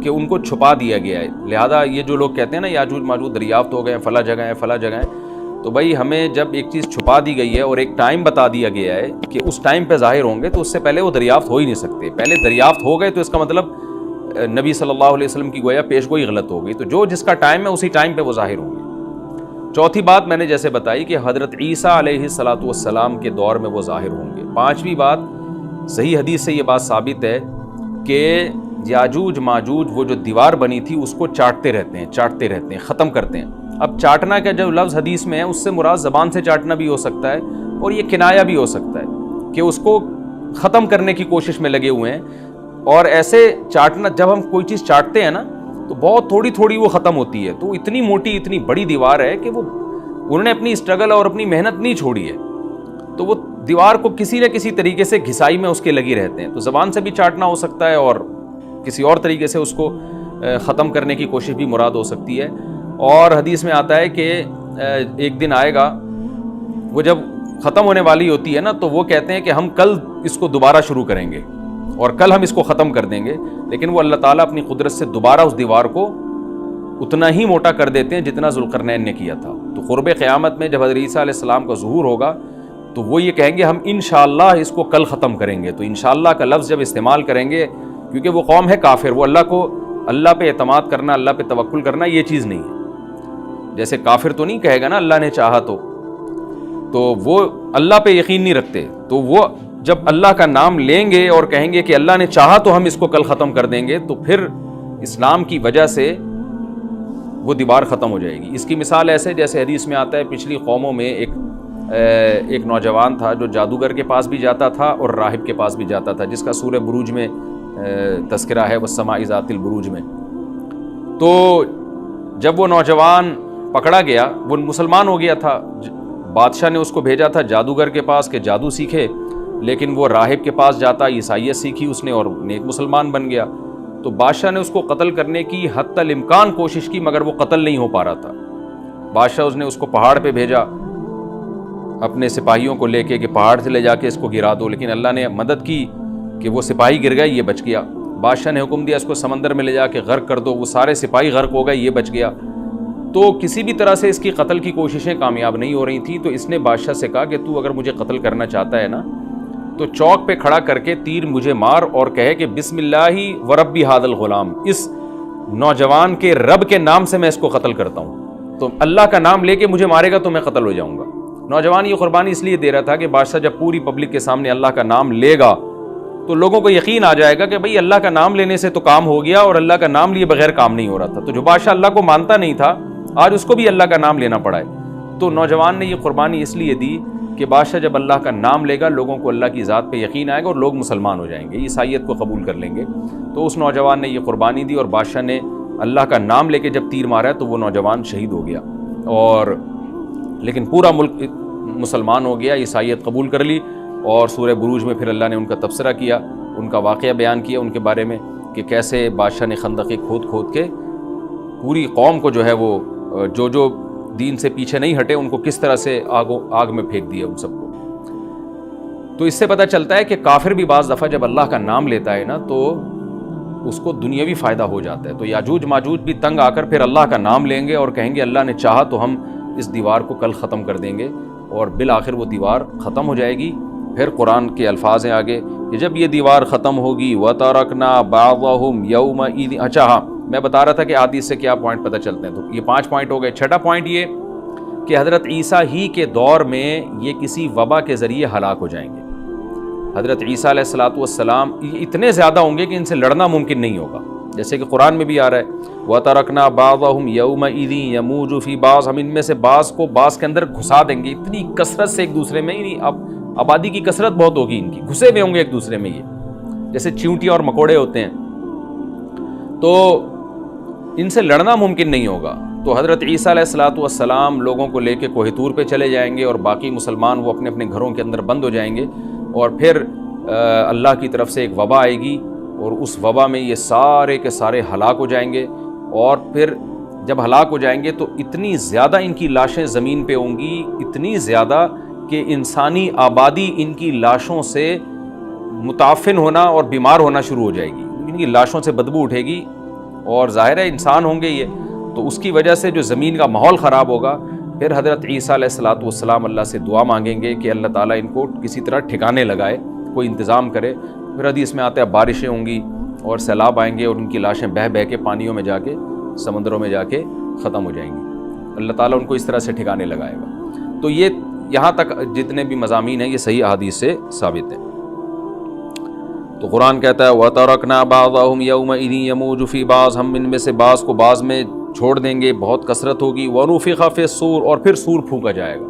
کہ ان کو چھپا دیا گیا ہے، لہذا یہ جو لوگ کہتے ہیں نا یاجوج ماجوج دریافت ہو گئے ہیں، فلاں جگہ ہے فلاں جگہ ہے، تو بھائی ہمیں جب ایک چیز چھپا دی گئی ہے اور ایک ٹائم بتا دیا گیا ہے کہ اس ٹائم پہ ظاہر ہوں گے، تو اس سے پہلے وہ دریافت ہو ہی نہیں سکتے۔ پہلے دریافت ہو گئے تو اس کا مطلب نبی صلی اللہ علیہ وسلم کی گویا پیش گوئی غلط ہو گئی، تو جو جس کا ٹائم ہے اسی ٹائم پہ وہ ظاہر ہوں گے۔ چوتھی بات میں نے جیسے بتائی کہ حضرت عیسیٰ علیہ السلام کے دور میں وہ ظاہر ہوں گے۔ پانچویں بات، صحیح حدیث سے یہ بات ثابت ہے کہ یاجوج ماجوج وہ جو دیوار بنی تھی اس کو چاٹتے رہتے ہیں، ختم کرتے ہیں۔ اب چاٹنا کا جو لفظ حدیث میں ہے اس سے مراد زبان سے چاٹنا بھی ہو سکتا ہے، اور یہ کنایا بھی ہو سکتا ہے کہ اس کو ختم کرنے کی کوشش میں لگے ہوئے ہیں۔ اور ایسے چاٹنا، جب ہم کوئی چیز چاٹتے ہیں نا تو بہت تھوڑی تھوڑی وہ ختم ہوتی ہے، تو اتنی موٹی اتنی بڑی دیوار ہے کہ وہ انہوں نے اپنی اسٹرگل اور اپنی محنت نہیں چھوڑی ہے، تو وہ دیوار کو کسی نہ کسی طریقے سے گھسائی میں اس کے لگی رہتے ہیں۔ تو زبان سے بھی چاٹنا ہو سکتا ہے اور کسی اور طریقے سے اس کو ختم کرنے کی کوشش بھی مراد ہو سکتی ہے۔ اور حدیث میں آتا ہے کہ ایک دن آئے گا وہ جب ختم ہونے والی ہوتی ہے نا، تو وہ کہتے ہیں کہ ہم کل اس کو دوبارہ شروع کریں گے اور کل ہم اس کو ختم کر دیں گے، لیکن وہ اللہ تعالیٰ اپنی قدرت سے دوبارہ اس دیوار کو اتنا ہی موٹا کر دیتے ہیں جتنا ذوالقرنین نے کیا تھا۔ تو قرب قیامت میں جب حضرت عیسیٰ علیہ السلام کا ظہور ہوگا تو وہ یہ کہیں گے ہم انشاءاللہ اس کو کل ختم کریں گے۔ تو انشاءاللہ کا لفظ جب استعمال کریں گے، کیونکہ وہ قوم ہے کافر، وہ اللہ پہ اعتماد کرنا، اللہ پہ توکل کرنا یہ چیز نہیں ہے۔ جیسے کافر تو نہیں کہے گا نا اللہ نے چاہا تو وہ اللہ پہ یقین نہیں رکھتے، تو وہ جب اللہ کا نام لیں گے اور کہیں گے کہ اللہ نے چاہا تو ہم اس کو کل ختم کر دیں گے، تو پھر اسلام کی وجہ سے وہ دیوار ختم ہو جائے گی۔ اس کی مثال ایسے جیسے حدیث میں آتا ہے، پچھلی قوموں میں ایک نوجوان تھا جو جادوگر کے پاس بھی جاتا تھا اور راہب کے پاس بھی جاتا تھا، جس کا سورہ بروج میں تذکرہ ہے، والسماء ذات البروج میں۔ تو جب وہ نوجوان پکڑا گیا، وہ مسلمان ہو گیا تھا، بادشاہ نے اس کو بھیجا تھا جادوگر کے پاس کہ جادو سیکھے، لیکن وہ راہب کے پاس جاتا، عیسائیت سیکھی اس نے اور نیک مسلمان بن گیا۔ تو بادشاہ نے اس کو قتل کرنے کی حتی الامکان کوشش کی، مگر وہ قتل نہیں ہو پا رہا تھا۔ بادشاہ اس نے اس کو پہاڑ پہ بھیجا، اپنے سپاہیوں کو لے کے کہ پہاڑ سے لے جا کے اس کو گرا دو، لیکن اللہ نے مدد کی کہ وہ سپاہی گر گئے، یہ بچ گیا۔ بادشاہ نے حکم دیا اس کو سمندر میں لے جا کے غرق کر دو، وہ سارے سپاہی غرق ہو گئے، یہ بچ گیا۔ تو کسی بھی طرح سے اس کی قتل کی کوششیں کامیاب نہیں ہو رہی تھیں، تو اس نے بادشاہ سے کہا کہ تو اگر مجھے قتل کرنا چاہتا ہے نا تو چوک پہ کھڑا کر کے تیر مجھے مار اور کہے کہ بسم اللہ و ربی ھذا الغلام، اس نوجوان کے رب کے نام سے میں اس کو قتل کرتا ہوں، تو اللہ کا نام لے کے مجھے مارے گا تو میں قتل ہو جاؤں گا۔ نوجوان یہ قربانی اس لیے دے رہا تھا کہ بادشاہ جب پوری پبلک کے سامنے اللہ کا نام لے گا تو لوگوں کو یقین آ جائے گا کہ بھئی اللہ کا نام لینے سے تو کام ہو گیا، اور اللہ کا نام لیے بغیر کام نہیں ہو رہا تھا۔ تو جو بادشاہ اللہ کو مانتا نہیں تھا آج اس کو بھی اللہ کا نام لینا پڑا ہے۔ تو نوجوان نے یہ قربانی اس لیے دی کہ بادشاہ جب اللہ کا نام لے گا لوگوں کو اللہ کی ذات پہ یقین آئے گا اور لوگ مسلمان ہو جائیں گے، عیسائیت کو قبول کر لیں گے۔ تو اس نوجوان نے یہ قربانی دی اور بادشاہ نے اللہ کا نام لے کے جب تیر مارا تو وہ نوجوان شہید ہو گیا، اور لیکن پورا ملک مسلمان ہو گیا، عیسائیت قبول کر لی۔ اور سورہ بروج میں پھر اللہ نے ان کا تبصرہ کیا، ان کا واقعہ بیان کیا ان کے بارے میں کہ کیسے بادشاہ نے خندقیں کھود کھود کے پوری قوم کو جو ہے وہ جو دین سے پیچھے نہیں ہٹے ان کو کس طرح سے آگ میں پھینک دیا ان سب کو۔ تو اس سے پتہ چلتا ہے کہ کافر بھی بعض دفعہ جب اللہ کا نام لیتا ہے نا تو اس کو دنیاوی فائدہ ہو جاتا ہے۔ تو یاجوج ماجوج بھی تنگ آ کر پھر اللہ کا نام لیں گے اور کہیں گے اللہ نے چاہا تو ہم اس دیوار کو کل ختم کر دیں گے، اور بالآخر وہ دیوار ختم ہو جائے گی۔ پھر قرآن کے الفاظ ہیں آگے کہ جب یہ دیوار ختم ہوگی وَتَرَكْنَا بَعْضَهُمْ يَوْمَئِذٍ۔ اچھا ہاں، میں بتا رہا تھا کہ حدیث سے کیا پوائنٹ پتہ چلتے ہیں، تو یہ 5 پوائنٹ ہو گئے۔ چھٹا پوائنٹ یہ کہ حضرت عیسیٰ ہی کے دور میں یہ کسی وبا کے ذریعے ہلاک ہو جائیں گے۔ حضرت عیسیٰ علیہ السلام اتنے زیادہ ہوں گے کہ ان سے لڑنا ممکن نہیں ہوگا، جیسے کہ قرآن میں بھی آ رہا ہے وَتَرَكْنَا بَعْضَهُمْ يَوْمَئِذٍ يَمُوجُ فِي بَعْضٍ، ہم ان میں سے بعض کو بعض کے اندر گھسا دیں گے، اتنی کثرت سے ایک دوسرے میں، یعنی اب آبادی کی کثرت بہت ہوگی ان کی، گھسے ہوئے ہوں گے ایک دوسرے میں، یہ جیسے چیونٹیاں اور مکوڑے ہوتے ہیں، تو ان سے لڑنا ممکن نہیں ہوگا۔ تو حضرت عیسیٰ علیہ السلام لوگوں کو لے کے کوہ طور پہ چلے جائیں گے، اور باقی مسلمان وہ اپنے اپنے گھروں کے اندر بند ہو جائیں گے، اور پھر اللہ کی طرف سے ایک وبا آئے گی، اور اس وبا میں یہ سارے کے سارے ہلاک ہو جائیں گے۔ اور پھر جب ہلاک ہو جائیں گے تو اتنی زیادہ ان کی لاشیں زمین پہ ہوں گی، اتنی زیادہ کہ انسانی آبادی ان کی لاشوں سے متعفن ہونا اور بیمار ہونا شروع ہو جائے گی، ان کی لاشوں سے بدبو اٹھے گی، اور ظاہر ہے انسان ہوں گے یہ، تو اس کی وجہ سے جو زمین کا ماحول خراب ہوگا۔ پھر حضرت عیسیٰ علیہ السلام اللہ سے دعا مانگیں گے کہ اللہ تعالیٰ ان کو کسی طرح ٹھکانے لگائے، کوئی انتظام کرے۔ پھر حدیث میں آتا ہے بارشیں ہوں گی اور سیلاب آئیں گے، اور ان کی لاشیں بہہ بہہ کے پانیوں میں جا کے سمندروں میں جا کے ختم ہو جائیں گی، اللہ تعالیٰ ان کو اس طرح سے ٹھکانے لگائے گا۔ تو یہ یہاں تک جتنے بھی مضامین ہیں یہ صحیح احادیث سے ثابت ہیں۔ تو قرآن کہتا ہے وَتَرَكْنَا بَعْضَهُمْ يَوْمَئِذٍ يَمُوجُ فِي بَعْضٍ، ہم ان میں سے بعض کو بعض میں چھوڑ دیں گے، بہت کثرت ہوگی۔ وَنُفِخَ فِي الصُّورِ، اور پھر سور پھونکا جائے گا۔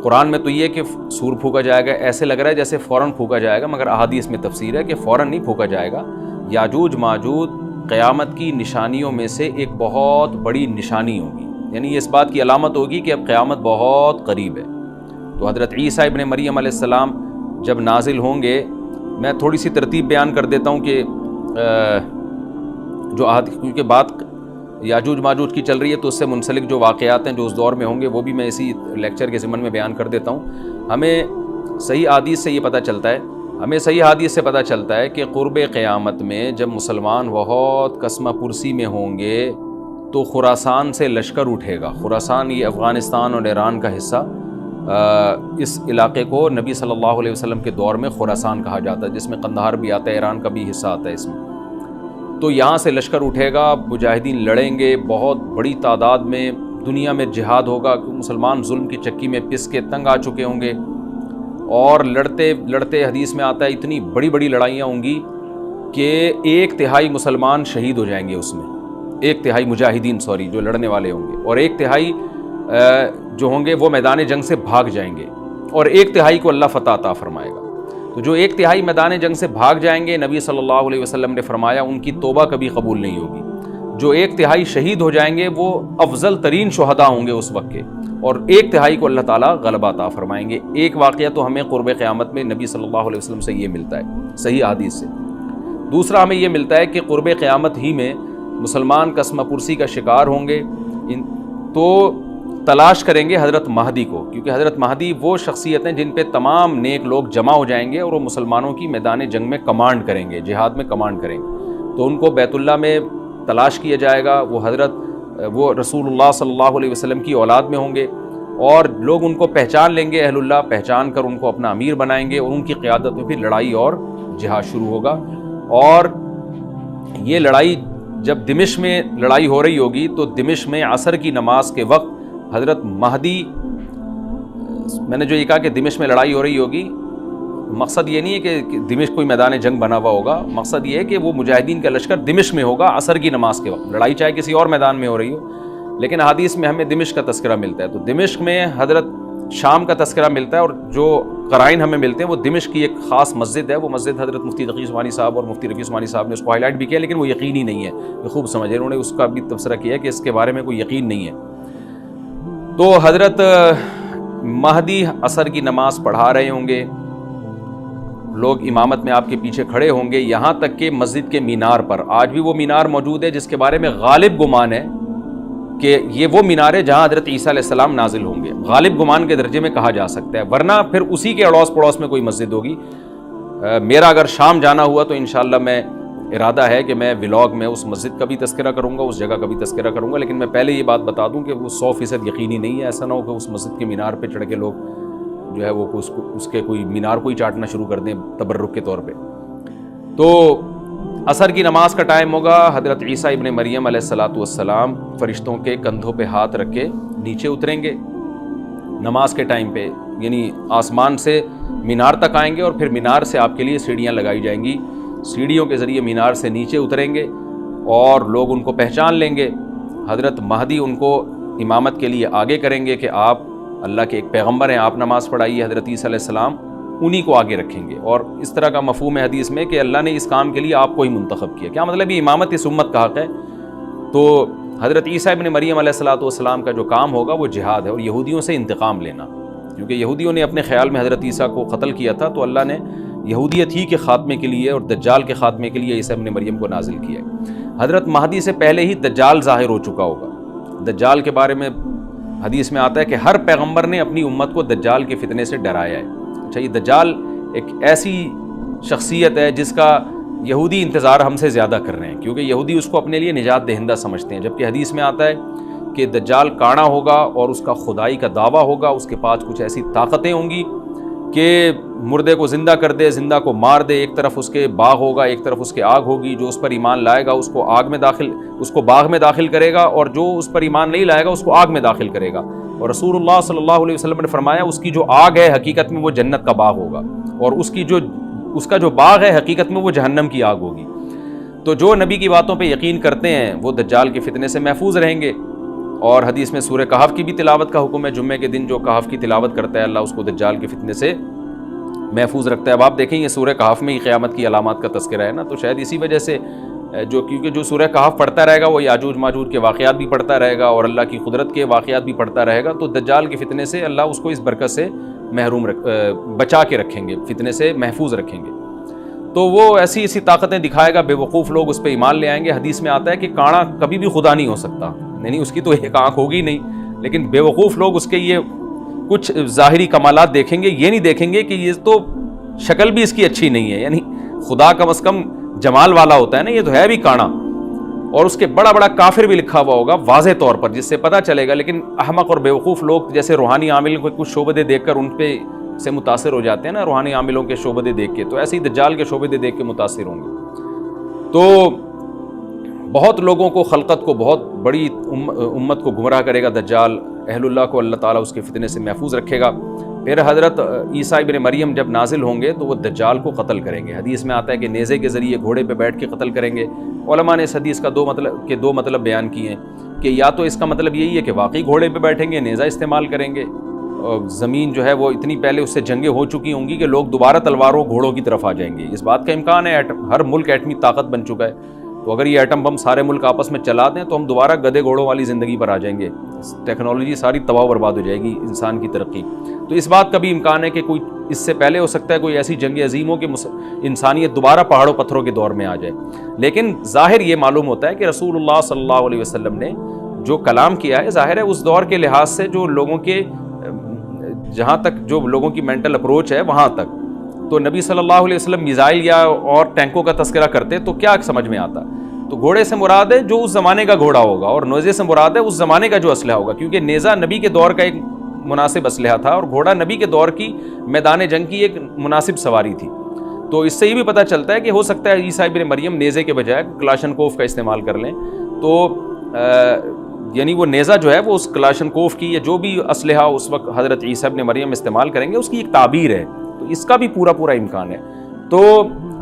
قرآن میں تو یہ کہ سور پھونکا جائے گا ایسے لگ رہا ہے جیسے فوراً پھونکا جائے گا، مگر احادیث میں تفسیر ہے کہ فوراً نہیں پھونکا جائے گا۔ یاجوج ماجوج قیامت کی نشانیوں میں سے ایک بہت بڑی نشانی ہوگی، یعنی یہ اس بات کی علامت ہوگی کہ اب قیامت بہت قریب ہے۔ تو حضرت عیسیٰ ابن مریم علیہ السلام جب نازل ہوں گے، میں تھوڑی سی ترتیب بیان کر دیتا ہوں کہ کیونکہ بات یاجوج ماجوج کی چل رہی ہے تو اس سے منسلک جو واقعات ہیں جو اس دور میں ہوں گے وہ بھی میں اسی لیکچر کے ضمن میں بیان کر دیتا ہوں۔ ہمیں صحیح حدیث سے یہ پتہ چلتا ہے کہ قرب قیامت میں جب مسلمان بہت قسمہ پرسی میں ہوں گے تو خراسان سے لشکر اٹھے گا۔ خراسان یہ افغانستان اور ایران کا حصہ، اس علاقے کو نبی صلی اللہ علیہ وسلم کے دور میں خراسان کہا جاتا ہے، جس میں قندھار بھی آتا ہے، ایران کا بھی حصہ آتا ہے اس میں۔ تو یہاں سے لشکر اٹھے گا، مجاہدین لڑیں گے بہت بڑی تعداد میں، دنیا میں جہاد ہوگا، مسلمان ظلم کی چکی میں پس کے تنگ آ چکے ہوں گے، اور لڑتے لڑتے حدیث میں آتا ہے اتنی بڑی بڑی لڑائیاں ہوں گی کہ 1/3 مسلمان شہید ہو جائیں گے اس میں، 1/3 مجاہدین جو لڑنے والے ہوں گے، اور 1/3 جو ہوں گے وہ میدان جنگ سے بھاگ جائیں گے، اور 1/3 کو اللہ فتح عطا فرمائے گا۔ تو جو 1/3 میدان جنگ سے بھاگ جائیں گے، نبی صلی اللہ علیہ وسلم نے فرمایا ان کی توبہ کبھی قبول نہیں ہوگی۔ جو 1/3 شہید ہو جائیں گے وہ افضل ترین شہداء ہوں گے اس وقت کے، اور 1/3 کو اللہ تعالیٰ غلبہ عطا فرمائیں گے۔ ایک واقعہ تو ہمیں قرب قیامت میں نبی صلی اللہ علیہ وسلم سے یہ ملتا ہے صحیح حدیث سے۔ دوسرا ہمیں یہ ملتا ہے کہ قرب قیامت ہی میں مسلمان قسمہ پرسی کا شکار ہوں گے، تو تلاش کریں گے حضرت مہدی کو، کیونکہ حضرت مہدی وہ شخصیت ہیں جن پہ تمام نیک لوگ جمع ہو جائیں گے اور وہ مسلمانوں کی میدان جنگ میں کمانڈ کریں گے، جہاد میں کمانڈ کریں گے۔ تو ان کو بیت اللہ میں تلاش کیا جائے گا، وہ رسول اللہ صلی اللہ علیہ وسلم کی اولاد میں ہوں گے، اور لوگ ان کو پہچان لیں گے، اہل اللہ پہچان کر ان کو اپنا امیر بنائیں گے، اور ان کی قیادت میں پھر لڑائی اور جہاد شروع ہوگا۔ اور یہ لڑائی جب دمشق میں لڑائی ہو رہی ہوگی تو دمشق میں عصر کی نماز کے وقت حضرت مہدی، میں نے جو یہ کہا کہ دمشق میں لڑائی ہو رہی ہوگی، مقصد یہ نہیں ہے کہ دمشق کوئی میدان جنگ بنا ہوا ہوگا، مقصد یہ ہے کہ وہ مجاہدین کا لشکر دمشق میں ہوگا عصر کی نماز کے وقت، لڑائی چاہے کسی اور میدان میں ہو رہی ہو، لیکن حدیث میں ہمیں دمشق کا تذکرہ ملتا ہے۔ تو دمشق میں حضرت شام کا تذکرہ ملتا ہے، اور جو قرائن ہمیں ملتے ہیں وہ دمشق کی ایک خاص مسجد ہے، وہ مسجد حضرت مفتی تقی عثمانی صاحب اور مفتی رفیع عثمانی صاحب نے اس کو ہائی لائٹ بھی کیا، لیکن وہ یقینی نہیں ہے، یہ خوب سمجھے، انہوں نے اس کا بھی تبصرہ کیا کہ اس کے بارے میں کوئی یقین نہیں ہے۔ تو حضرت مہدی عصر کی نماز پڑھا رہے ہوں گے، لوگ امامت میں آپ کے پیچھے کھڑے ہوں گے، یہاں تک کہ مسجد کے مینار پر، آج بھی وہ مینار موجود ہے جس کے بارے میں غالب گمان ہے کہ یہ وہ مینار ہے جہاں حضرت عیسیٰ علیہ السلام نازل ہوں گے، غالب گمان کے درجے میں کہا جا سکتا ہے، ورنہ پھر اسی کے اڑوس پڑوس میں کوئی مسجد ہوگی۔ میرا اگر شام جانا ہوا تو انشاءاللہ میں ارادہ ہے کہ میں ولاگ میں اس مسجد کا بھی تذکرہ کروں گا، اس جگہ کا بھی تذکرہ کروں گا، لیکن میں پہلے یہ بات بتا دوں کہ وہ 100% یقینی نہیں ہے، ایسا نہ ہو کہ اس مسجد کے مینار پہ چڑھ کے لوگ جو ہے وہ اس کے کوئی مینار کو ہی چاٹنا شروع کر دیں تبرک کے طور پہ۔ تو عصر کی نماز کا ٹائم ہوگا، حضرت عیسیٰ ابن مریم علیہ الصلاۃ والسلام فرشتوں کے کندھوں پہ ہاتھ رکھ کے نیچے اتریں گے نماز کے ٹائم پہ، یعنی آسمان سے مینار تک آئیں گے، اور پھر مینار سے آپ کے لیے سیڑھیاں لگائی جائیں گی، سیڑھیوں کے ذریعے مینار سے نیچے اتریں گے اور لوگ ان کو پہچان لیں گے۔ حضرت مہدی ان کو امامت کے لیے آگے کریں گے کہ آپ اللہ کے ایک پیغمبر ہیں، آپ نماز پڑھائیے، حضرت عیسیٰ علیہ السلام انہی کو آگے رکھیں گے، اور اس طرح کا مفہوم ہے حدیث میں کہ اللہ نے اس کام کے لیے آپ کو ہی منتخب کیا۔ کیا مطلب یہ امامت اس امت کا حق ہے؟ تو حضرت عیسیٰ ابن مریم علیہ الصلاۃ والسلام کا جو کام ہوگا وہ جہاد ہے اور یہودیوں سے انتقام لینا، کیونکہ یہودیوں نے اپنے خیال میں حضرت عیسیٰ کو قتل کیا تھا، تو اللہ نے یہودیت ہی کے خاتمے کے لیے اور دجال کے خاتمے کے لیے عیسیٰ ابن مریم کو نازل کیا ہے۔ حضرت مہدی سے پہلے ہی دجال ظاہر ہو چکا ہوگا۔ دجال کے بارے میں حدیث میں آتا ہے کہ ہر پیغمبر نے اپنی امت کو دجال کے فتنے سے ڈرایا ہے۔ اچھا، یہ دجال ایک ایسی شخصیت ہے جس کا یہودی انتظار ہم سے زیادہ کر رہے ہیں، کیونکہ یہودی اس کو اپنے لیے نجات دہندہ سمجھتے ہیں، جبکہ حدیث میں آتا ہے کہ دجال کانا ہوگا اور اس کا خدائی کا دعویٰ ہوگا، اس کے پاس کچھ ایسی طاقتیں ہوں گی کہ مردے کو زندہ کر دے، زندہ کو مار دے، ایک طرف اس کے باغ ہوگا، ایک طرف اس کے آگ ہوگی، جو اس پر ایمان لائے گا اس کو باغ میں داخل کرے گا، اور جو اس پر ایمان نہیں لائے گا اس کو آگ میں داخل کرے گا۔ اور رسول اللہ صلی اللہ علیہ وسلم نے فرمایا اس کی جو آگ ہے حقیقت میں وہ جنت کا باغ ہوگا، اور اس کا جو باغ ہے حقیقت میں وہ جہنم کی آگ ہوگی۔ تو جو نبی کی باتوں پہ یقین کرتے ہیں وہ دجال کے فتنے سے محفوظ رہیں گے، اور حدیث میں سورہ کہف کی بھی تلاوت کا حکم ہے، جمعے کے دن جو کہف کی تلاوت کرتا ہے اللہ اس کو دجال کے فتنے سے محفوظ رکھتا ہے۔ اب آپ دیکھیں یہ سورہ کہف میں ہی قیامت کی علامات کا تذکرہ ہے نا، تو شاید اسی وجہ سے کیونکہ جو سورہ کہف پڑھتا رہے گا وہ یاجوج ماجوج کے واقعات بھی پڑھتا رہے گا اور اللہ کی قدرت کے واقعات بھی پڑھتا رہے گا، تو دجال کے فتنے سے اللہ اس کو اس برکت سے بچا کے رکھیں گے، فتنے سے محفوظ رکھیں گے۔ تو وہ ایسی طاقتیں دکھائے گا، بے وقوف لوگ اس پہ ایمان لے آئیں گے۔ حدیث میں آتا ہے کہ کانا کبھی بھی خدا نہیں ہو سکتا، یعنی اس کی تو ایک آنکھ ہوگی نہیں، لیکن بے وقوف لوگ اس کے یہ کچھ ظاہری کمالات دیکھیں گے، یہ نہیں دیکھیں گے کہ یہ تو شکل بھی اس کی اچھی نہیں ہے، یعنی خدا کم از کم جمال والا ہوتا ہے نا، یہ تو ہے بھی کانا، اور اس کے بڑا بڑا کافر بھی لکھا ہوا ہوگا واضح طور پر، جس سے پتہ چلے گا۔ لیکن احمق اور بیوقوف لوگ جیسے روحانی عاملوں کو کچھ شعبدے دیکھ کر ان پہ سے متاثر ہو جاتے ہیں نا، روحانی عاملوں کے شعبدے دیکھ کے، تو ایسے ہی دجال کے شعبدے دیکھ کے متاثر ہوں گے۔ تو بہت لوگوں کو، خلقت کو، بہت بڑی امت کو گمراہ کرے گا دجال، اہل اللہ کو اللہ تعالیٰ اس کے فتنے سے محفوظ رکھے گا۔ پھر حضرت عیسیٰ ابن مریم جب نازل ہوں گے تو وہ دجال کو قتل کریں گے۔ حدیث میں آتا ہے کہ نیزے کے ذریعے گھوڑے پہ بیٹھ کے قتل کریں گے۔ علماء نے اس حدیث کا دو مطلب بیان کیے ہیں کہ یا تو اس کا مطلب یہی ہے کہ واقعی گھوڑے پہ بیٹھیں گے، نیزہ استعمال کریں گے، زمین جو ہے وہ اتنی پہلے اس سے جنگیں ہو چکی ہوں گی کہ لوگ دوبارہ تلواروں گھوڑوں کی طرف آ جائیں گے۔ اس بات کا امکان ہے، ہر ملک ایٹمی طاقت بن چکا ہے، تو اگر یہ ایٹم بم سارے ملک آپس میں چلا دیں تو ہم دوبارہ گدے گھوڑوں والی زندگی پر آ جائیں گے، ٹیکنالوجی ساری تباہ و برباد ہو جائے گی، انسان کی ترقی۔ تو اس بات کا بھی امکان ہے کہ کوئی اس سے پہلے ہو سکتا ہے کوئی ایسی جنگ عظیم ہو کہ انسانیت دوبارہ پہاڑوں پتھروں کے دور میں آ جائے، لیکن ظاہر یہ معلوم ہوتا ہے کہ رسول اللہ صلی اللہ علیہ وسلم نے جو کلام کیا ہے ظاہر ہے اس دور کے لحاظ سے جو لوگوں کے جہاں تک جو لوگوں کی مینٹل اپروچ ہے وہاں تک، تو نبی صلی اللہ علیہ وسلم میزائل یا اور ٹینکوں کا تذکرہ کرتے تو کیا سمجھ میں آتا؟ تو گھوڑے سے مراد ہے جو اس زمانے کا گھوڑا ہوگا، اور نیزے سے مراد ہے اس زمانے کا جو اسلحہ ہوگا، کیونکہ نیزہ نبی کے دور کا ایک مناسب اسلحہ تھا اور گھوڑا نبی کے دور کی میدان جنگ کی ایک مناسب سواری تھی۔ تو اس سے یہ بھی پتہ چلتا ہے کہ ہو سکتا ہے عیسیٰ ابن مریم نیزے کے بجائے کلاشنکوف کا استعمال کر لیں، تو یعنی وہ نیزہ جو ہے وہ اس کلاشنکوف کی یا جو بھی اسلحہ اس وقت حضرت عیسیٰ ابن مریم استعمال کریں گے اس کی ایک تعبیر ہے، تو اس کا بھی پورا امکان ہے۔ تو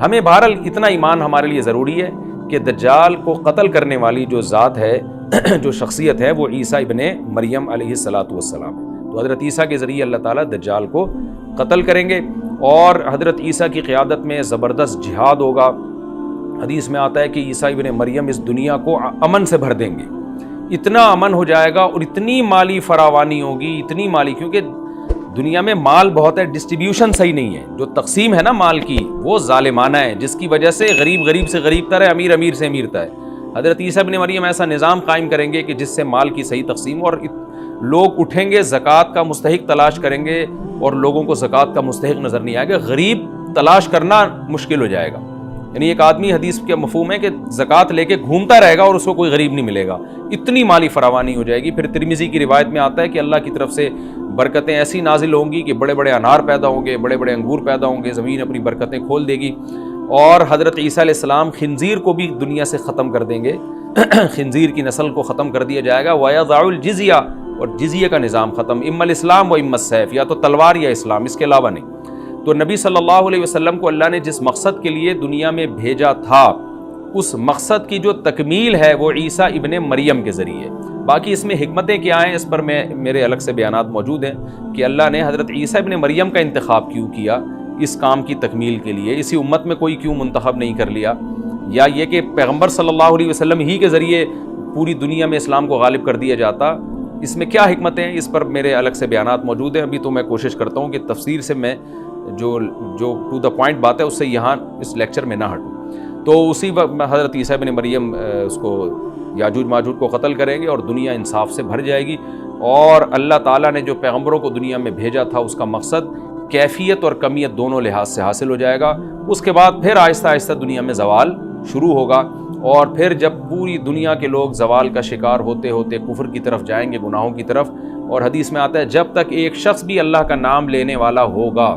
ہمیں بہرحال اتنا ایمان ہمارے لیے ضروری ہے کہ دجال کو قتل کرنے والی جو ذات ہے جو شخصیت ہے وہ عیسیٰ ابن مریم علیہ الصلاۃ والسلام ہے۔ تو حضرت عیسیٰ کے ذریعے اللہ تعالیٰ دجال کو قتل کریں گے، اور حضرت عیسیٰ کی قیادت میں زبردست جہاد ہوگا۔ حدیث میں آتا ہے کہ عیسیٰ ابن مریم اس دنیا کو امن سے بھر دیں گے، اتنا امن ہو جائے گا اور اتنی مالی فراوانی ہوگی، اتنی مالی، کیونکہ دنیا میں مال بہت ہے، ڈسٹریبیوشن صحیح نہیں ہے، جو تقسیم ہے نا مال کی وہ ظالمانہ ہے، جس کی وجہ سے غریب سے غریب تر ہے، امیر سے امیر تر ہے۔ حضرت عیسیٰ ابن مریم ایسا نظام قائم کریں گے کہ جس سے مال کی صحیح تقسیم، اور لوگ اٹھیں گے زکوٰۃ کا مستحق تلاش کریں گے اور لوگوں کو زکوٰۃ کا مستحق نظر نہیں آئے گا، غریب تلاش کرنا مشکل ہو جائے گا۔ یعنی ایک آدمی، حدیث کے مفہوم ہے کہ زکوٰۃ لے کے گھومتا رہے گا اور اس کو کوئی غریب نہیں ملے گا، اتنی مالی فراوانی ہو جائے گی۔ پھر ترمذی کی روایت میں آتا ہے کہ اللہ کی طرف سے برکتیں ایسی نازل ہوں گی کہ بڑے بڑے انار پیدا ہوں گے، بڑے بڑے انگور پیدا ہوں گے، زمین اپنی برکتیں کھول دے گی، اور حضرت عیسیٰ علیہ السلام خنزیر کو بھی دنیا سے ختم کر دیں گے، خنزیر کی نسل کو ختم کر دیا جائے گا، وَيَضَعُ الْجِزْيَةَ، اور جزیہ کا نظام ختم، اما الاسلام و اما السیف، یا تو تلوار یا اسلام، اس کے علاوہ نہیں۔ تو نبی صلی اللہ علیہ وسلم کو اللہ نے جس مقصد کے لیے دنیا میں بھیجا تھا اس مقصد کی جو تکمیل ہے وہ عیسیٰ ابن مریم کے ذریعے۔ باقی اس میں حکمتیں کیا ہیں اس پر میرے الگ سے بیانات موجود ہیں کہ اللہ نے حضرت عیسیٰ ابن مریم کا انتخاب کیوں کیا اس کام کی تکمیل کے لیے، اسی امت میں کوئی کیوں منتخب نہیں کر لیا، یا یہ کہ پیغمبر صلی اللہ علیہ وسلم ہی کے ذریعے پوری دنیا میں اسلام کو غالب کر دیا جاتا، اس میں کیا حکمتیں ہیں اس پر میرے الگ سے بیانات موجود ہیں۔ ابھی تو میں کوشش کرتا ہوں کہ تفسیر سے میں جو ٹو دا پوائنٹ بات ہے اس سے یہاں اس لیکچر میں نہ ہٹوں۔ تو اسی وقت حضرت عیسیٰ ابن مریم اس کو یاجوج ماجوج کو قتل کریں گے اور دنیا انصاف سے بھر جائے گی، اور اللہ تعالیٰ نے جو پیغمبروں کو دنیا میں بھیجا تھا اس کا مقصد کیفیت اور کمیت دونوں لحاظ سے حاصل ہو جائے گا۔ اس کے بعد پھر آہستہ آہستہ دنیا میں زوال شروع ہوگا، اور پھر جب پوری دنیا کے لوگ زوال کا شکار ہوتے ہوتے کفر کی طرف جائیں گے، گناہوں کی طرف، اور حدیث میں آتا ہے جب تک ایک شخص بھی اللہ کا نام لینے والا ہوگا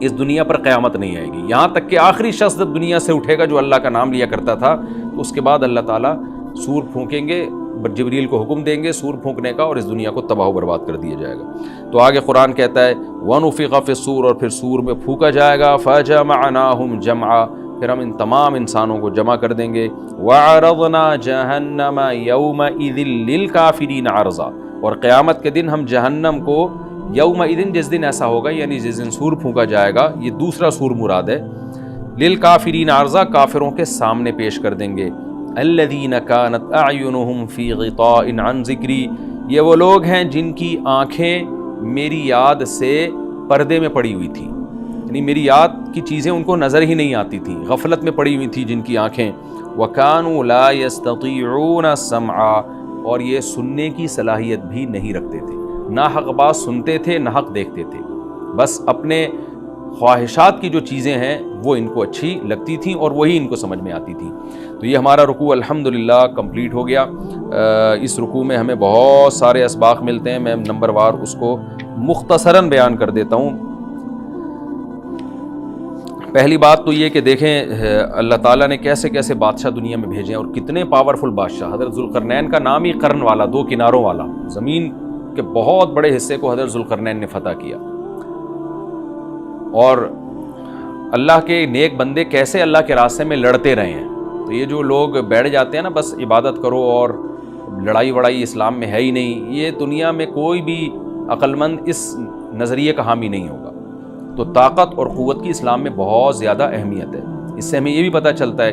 اس دنیا پر قیامت نہیں آئے گی، یہاں تک کہ آخری شخص جب دنیا سے اٹھے گا جو اللہ کا نام لیا کرتا تھا، اس کے بعد اللہ تعالیٰ سور پھونکیں گے، جبریل کو حکم دیں گے سور پھونکنے کا، اور اس دنیا کو تباہ و برباد کر دیا جائے گا۔ تو آگے قرآن کہتا ہے وَنُفِخَ فِي الصُّورِ، اور پھر سور میں پھونکا جائے گا، فَجَمَعْنَاهُمْ جَمْعًا، پھر ہم ان تمام انسانوں کو جمع کر دیں گے، وَعَرَضْنَا جَهَنَّمَ يَوْمَئِذٍ لِّلْكَافِرِينَ عَرْضًا، اور قیامت کے دن ہم جہنم کو یومئذ، جس دن ایسا ہوگا یعنی جس دن سور پھونکا جائے گا، یہ دوسرا سور مراد ہے، للکافرین عرضا، کافروں کے سامنے پیش کر دیں گے، الذین کانت اعینہم فی غطاء عن ذکری، یہ وہ لوگ ہیں جن کی آنکھیں میری یاد سے پردے میں پڑی ہوئی تھیں، یعنی میری یاد کی چیزیں ان کو نظر ہی نہیں آتی تھیں، غفلت میں پڑی ہوئی تھی جن کی آنکھیں، وَكَانُوا لَا يَسْتَطِيعُونَ السَّمْعَ، اور یہ سننے کی صلاحیت بھی نہیں رکھتے تھے، نہ حق بات سنتے تھے نہ حق دیکھتے تھے، بس اپنے خواہشات کی جو چیزیں ہیں وہ ان کو اچھی لگتی تھیں اور وہی ان کو سمجھ میں آتی تھیں۔ تو یہ ہمارا رکوع الحمدللہ کمپلیٹ ہو گیا۔ اس رکوع میں ہمیں بہت سارے اسباق ملتے ہیں، میں نمبر وار اس کو مختصراً بیان کر دیتا ہوں۔ پہلی بات تو یہ کہ دیکھیں اللہ تعالیٰ نے کیسے کیسے بادشاہ دنیا میں بھیجے ہیں اور کتنے پاورفل بادشاہ۔ حضرت ذوالقرنین کا نام ہی قرن والا، دو کناروں والا، زمین کے بہت بڑے حصے کو حضرت ذوالقرنین نے فتح کیا، اور اللہ کے نیک بندے کیسے اللہ کے راستے میں لڑتے رہے ہیں۔ تو یہ جو لوگ بیٹھ جاتے ہیں نا بس عبادت کرو اور لڑائی وڑائی اسلام میں ہے ہی نہیں، یہ دنیا میں کوئی بھی عقل مند اس نظریے کا حامی نہیں ہوگا۔ تو طاقت اور قوت کی اسلام میں بہت زیادہ اہمیت ہے۔ اس سے ہمیں یہ بھی پتہ چلتا ہے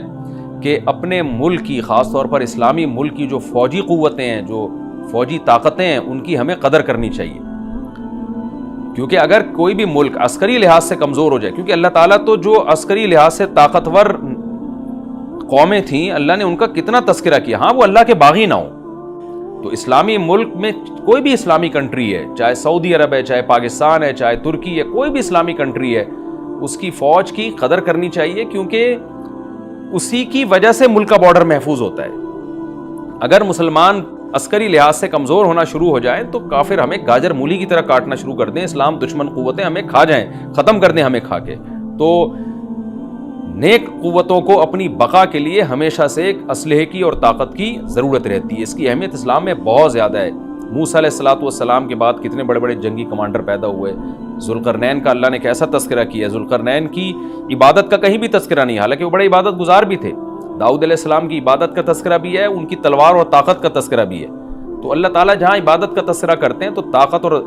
کہ اپنے ملک کی، خاص طور پر اسلامی ملک کی جو فوجی قوتیں ہیں، جو فوجی طاقتیں ہیں، ان کی ہمیں قدر کرنی چاہیے، کیونکہ اگر کوئی بھی ملک عسکری لحاظ سے کمزور ہو جائے، کیونکہ اللہ تعالیٰ تو جو عسکری لحاظ سے طاقتور قومیں تھیں اللہ نے ان کا کتنا تذکرہ کیا، ہاں وہ اللہ کے باغی نہ ہوں، تو اسلامی ملک میں کوئی بھی اسلامی کنٹری ہے، چاہے سعودی عرب ہے، چاہے پاکستان ہے، چاہے ترکی ہے، کوئی بھی اسلامی کنٹری ہے، اس کی فوج کی قدر کرنی چاہیے، کیونکہ اسی کی وجہ سے ملک کا بارڈر محفوظ ہوتا ہے۔ اگر مسلمان عسکری لحاظ سے کمزور ہونا شروع ہو جائیں تو کافر ہمیں گاجر مولی کی طرح کاٹنا شروع کر دیں، اسلام دشمن قوتیں ہمیں کھا جائیں، ختم کر دیں ہمیں کھا کے۔ تو نیک قوتوں کو اپنی بقا کے لیے ہمیشہ سے ایک اسلحے کی اور طاقت کی ضرورت رہتی ہے، اس کی اہمیت اسلام میں بہت زیادہ ہے۔ موسیٰ علیہ السلام کے بعد کتنے بڑے بڑے جنگی کمانڈر پیدا ہوئے، ذوالقرنین کا اللہ نے کیسا تذکرہ کیا، ذوالقرنین کی عبادت کا کہیں بھی تذکرہ نہیں، حالانکہ وہ بڑے عبادت گزار بھی تھے۔ داؤد علیہ السلام کی عبادت کا تذکرہ بھی ہے، ان کی تلوار اور طاقت کا تذکرہ بھی ہے۔ تو اللہ تعالیٰ جہاں عبادت کا تذکرہ کرتے ہیں تو طاقت اور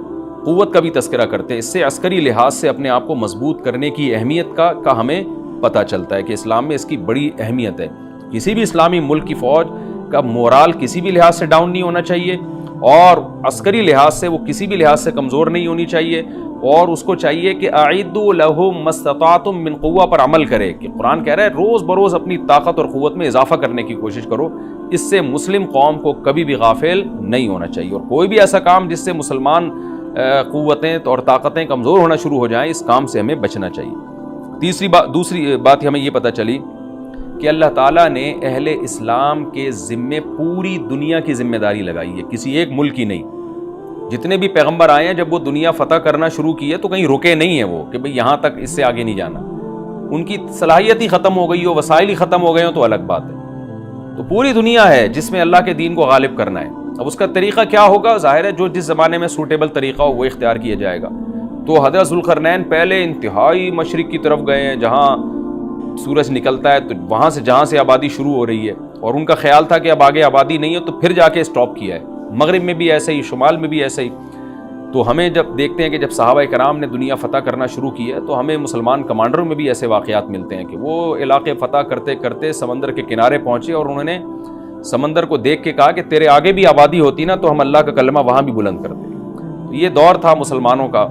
قوت کا بھی تذکرہ کرتے ہیں۔ اس سے عسکری لحاظ سے اپنے آپ کو مضبوط کرنے کی اہمیت کا ہمیں پتہ چلتا ہے کہ اسلام میں اس کی بڑی اہمیت ہے۔ کسی بھی اسلامی ملک کی فوج کا مورال کسی بھی لحاظ سے ڈاؤن نہیں ہونا چاہیے، اور عسکری لحاظ سے وہ کسی بھی لحاظ سے کمزور نہیں ہونی چاہیے، اور اس کو چاہیے کہ اعدوا لهم ما استطعتم من قوہ پر عمل کرے، کہ قرآن کہہ رہا ہے روز بروز اپنی طاقت اور قوت میں اضافہ کرنے کی کوشش کرو۔ اس سے مسلم قوم کو کبھی بھی غافل نہیں ہونا چاہیے، اور کوئی بھی ایسا کام جس سے مسلمان قوتیں اور طاقتیں کمزور ہونا شروع ہو جائیں، اس کام سے ہمیں بچنا چاہیے۔ دوسری بات ہمیں یہ پتہ چلی کہ اللہ تعالیٰ نے اہل اسلام کے ذمے پوری دنیا کی ذمہ داری لگائی ہے، کسی ایک ملک کی نہیں۔ جتنے بھی پیغمبر آئے ہیں جب وہ دنیا فتح کرنا شروع کی ہے تو کہیں رکے نہیں ہیں وہ کہ بھئی یہاں تک، اس سے آگے نہیں جانا۔ ان کی صلاحیت ہی ختم ہو گئی ہو، وسائل ہی ختم ہو گئے ہوں تو الگ بات ہے۔ تو پوری دنیا ہے جس میں اللہ کے دین کو غالب کرنا ہے۔ اب اس کا طریقہ کیا ہوگا؟ ظاہر ہے جو جس زمانے میں سوٹیبل طریقہ ہو وہ اختیار کیا جائے گا۔ تو حضرت ذوالقرنین پہلے انتہائی مشرق کی طرف گئے ہیں، جہاں سورج نکلتا ہے، تو وہاں سے جہاں سے آبادی شروع ہو رہی ہے، اور ان کا خیال تھا کہ اب آگے آبادی نہیں ہے، تو پھر جا کے اسٹاپ کیا ہے۔ مغرب میں بھی ایسے ہی، شمال میں بھی ایسے ہی۔ تو ہمیں جب دیکھتے ہیں کہ جب صحابہ کرام نے دنیا فتح کرنا شروع کی ہے تو ہمیں مسلمان کمانڈروں میں بھی ایسے واقعات ملتے ہیں کہ وہ علاقے فتح کرتے کرتے سمندر کے کنارے پہنچے، اور انہوں نے سمندر کو دیکھ کے کہا کہ تیرے آگے بھی آبادی ہوتی نا تو ہم اللہ کا کلمہ وہاں بھی بلند کرتے۔ تو یہ دور تھا مسلمانوں کا،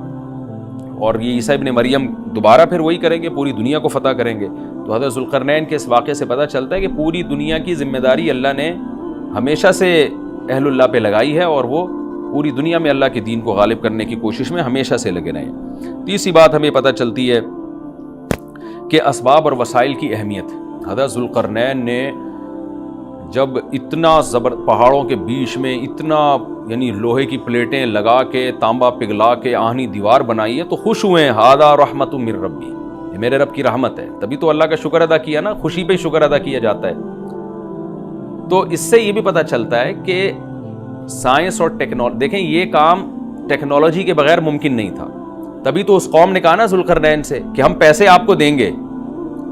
اور یہ عیسیٰ ابن مریم دوبارہ پھر وہی کریں گے، پوری دنیا کو فتح کریں گے۔ تو حضرت ذوالقرنین کے اس واقعے سے پتہ چلتا ہے کہ پوری دنیا کی ذمہ داری اللہ نے ہمیشہ سے اہل اللہ پہ لگائی ہے، اور وہ پوری دنیا میں اللہ کے دین کو غالب کرنے کی کوشش میں ہمیشہ سے لگے رہے ہیں۔ تیسری بات ہمیں پتہ چلتی ہے کہ اسباب اور وسائل کی اہمیت۔ حضرت ذوالقرنین نے جب اتنا پہاڑوں کے بیچ میں اتنا یعنی لوہے کی پلیٹیں لگا کے، تانبا پگھلا کے آہنی دیوار بنائی ہے تو خوش ہوئے ہیں، ھذا رحمت من ربی، یہ میرے رب کی رحمت ہے۔ تبھی تو اللہ کا شکر ادا کیا نا، خوشی پہ شکر ادا کیا جاتا ہے۔ تو اس سے یہ بھی پتہ چلتا ہے کہ سائنس اور ٹیکنالوجی، دیکھیں یہ کام ٹیکنالوجی کے بغیر ممکن نہیں تھا۔ تبھی تو اس قوم نے کہا نا ذوالقرنین سے کہ ہم پیسے آپ کو دیں گے،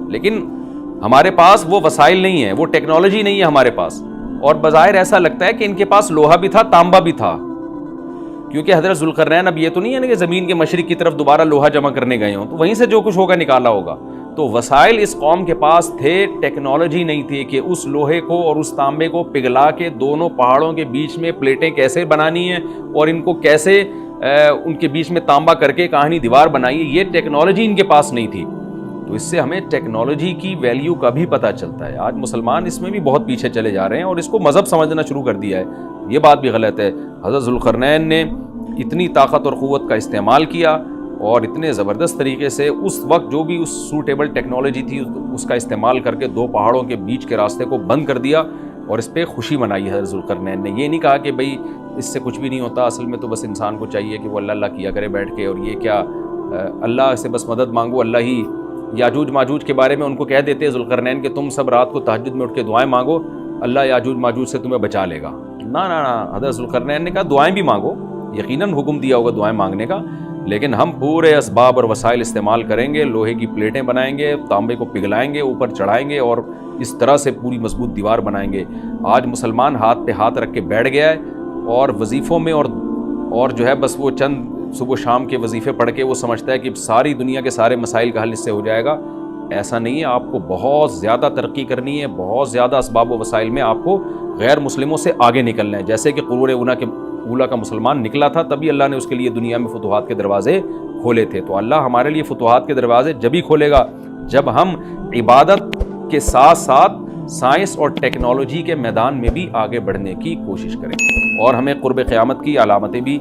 لیکن ہمارے پاس وہ وسائل نہیں ہیں، وہ ٹیکنالوجی نہیں ہے ہمارے پاس۔ اور بظاہر ایسا لگتا ہے کہ ان کے پاس لوہا بھی تھا، تانبا بھی تھا، کیونکہ حضرت ذوالقرنین اب یہ تو نہیں ہے نا کہ زمین کے مشرق کی طرف دوبارہ لوہا جمع کرنے گئے ہوں، تو وہیں سے جو کچھ ہوگا نکالا ہوگا۔ تو وسائل اس قوم کے پاس تھے، ٹیکنالوجی نہیں تھی کہ اس لوہے کو اور اس تانبے کو پگھلا کے دونوں پہاڑوں کے بیچ میں پلیٹیں کیسے بنانی ہیں، اور ان کو کیسے ان کے بیچ میں تانبا کر کے کہانی دیوار بنائی ہے، یہ ٹیکنالوجی ان کے پاس نہیں تھی۔ تو اس سے ہمیں ٹیکنالوجی کی ویلیو کا بھی پتہ چلتا ہے۔ آج مسلمان اس میں بھی بہت پیچھے چلے جا رہے ہیں اور اس کو مذہب سمجھنا شروع کر دیا ہے، یہ بات بھی غلط ہے۔ حضرت ذوالقرنین نے اتنی طاقت اور قوت کا استعمال کیا، اور اتنے زبردست طریقے سے اس وقت جو بھی اس سوٹیبل ٹیکنالوجی تھی اس کا استعمال کر کے دو پہاڑوں کے بیچ کے راستے کو بند کر دیا، اور اس پہ خوشی منائی حضرت ذوالقرنین نے۔ یہ نہیں کہا کہ بھئی اس سے کچھ بھی نہیں ہوتا، اصل میں تو بس انسان کو چاہیے کہ وہ اللہ اللہ کیا کرے بیٹھ کے، اور یہ کیا اللہ سے بس مدد مانگو، اللہ ہی۔ یاجوج ماجوج کے بارے میں ان کو کہہ دیتے ذوالقرنین کہ تم سب رات کو تہجد میں اٹھ کے دعائیں مانگو، اللہ یاجوج ماجوج سے تمہیں بچا لے گا۔ نہ نہ نہ، حضرت ذوالقرنین نے کہا دعائیں بھی مانگو، یقیناً حکم دیا ہوگا دعائیں مانگنے کا، لیکن ہم پورے اسباب اور وسائل استعمال کریں گے، لوہے کی پلیٹیں بنائیں گے، تانبے کو پگھلائیں گے، اوپر چڑھائیں گے، اور اس طرح سے پوری مضبوط دیوار بنائیں گے۔ آج مسلمان ہاتھ پہ ہاتھ رکھ کے بیٹھ گیا ہے، اور وظیفوں میں اور جو ہے بس وہ چند صبح شام کے وظیفے پڑھ کے وہ سمجھتا ہے کہ ساری دنیا کے سارے مسائل کا حل اس سے ہو جائے گا۔ ایسا نہیں ہے، آپ کو بہت زیادہ ترقی کرنی ہے، بہت زیادہ اسباب و وسائل میں آپ کو غیر مسلموں سے آگے نکلنا ہے۔ جیسے کہ قرون اولیٰ کا مسلمان نکلا تھا، تبھی اللہ نے اس کے لیے دنیا میں فتوحات کے دروازے کھولے تھے۔ تو اللہ ہمارے لیے فتوحات کے دروازے جبھی کھولے گا جب ہم عبادت کے ساتھ ساتھ سائنس اور ٹیکنالوجی کے میدان میں بھی آگے بڑھنے کی کوشش کریں۔ اور ہمیں قرب قیامت کی علامتیں بھی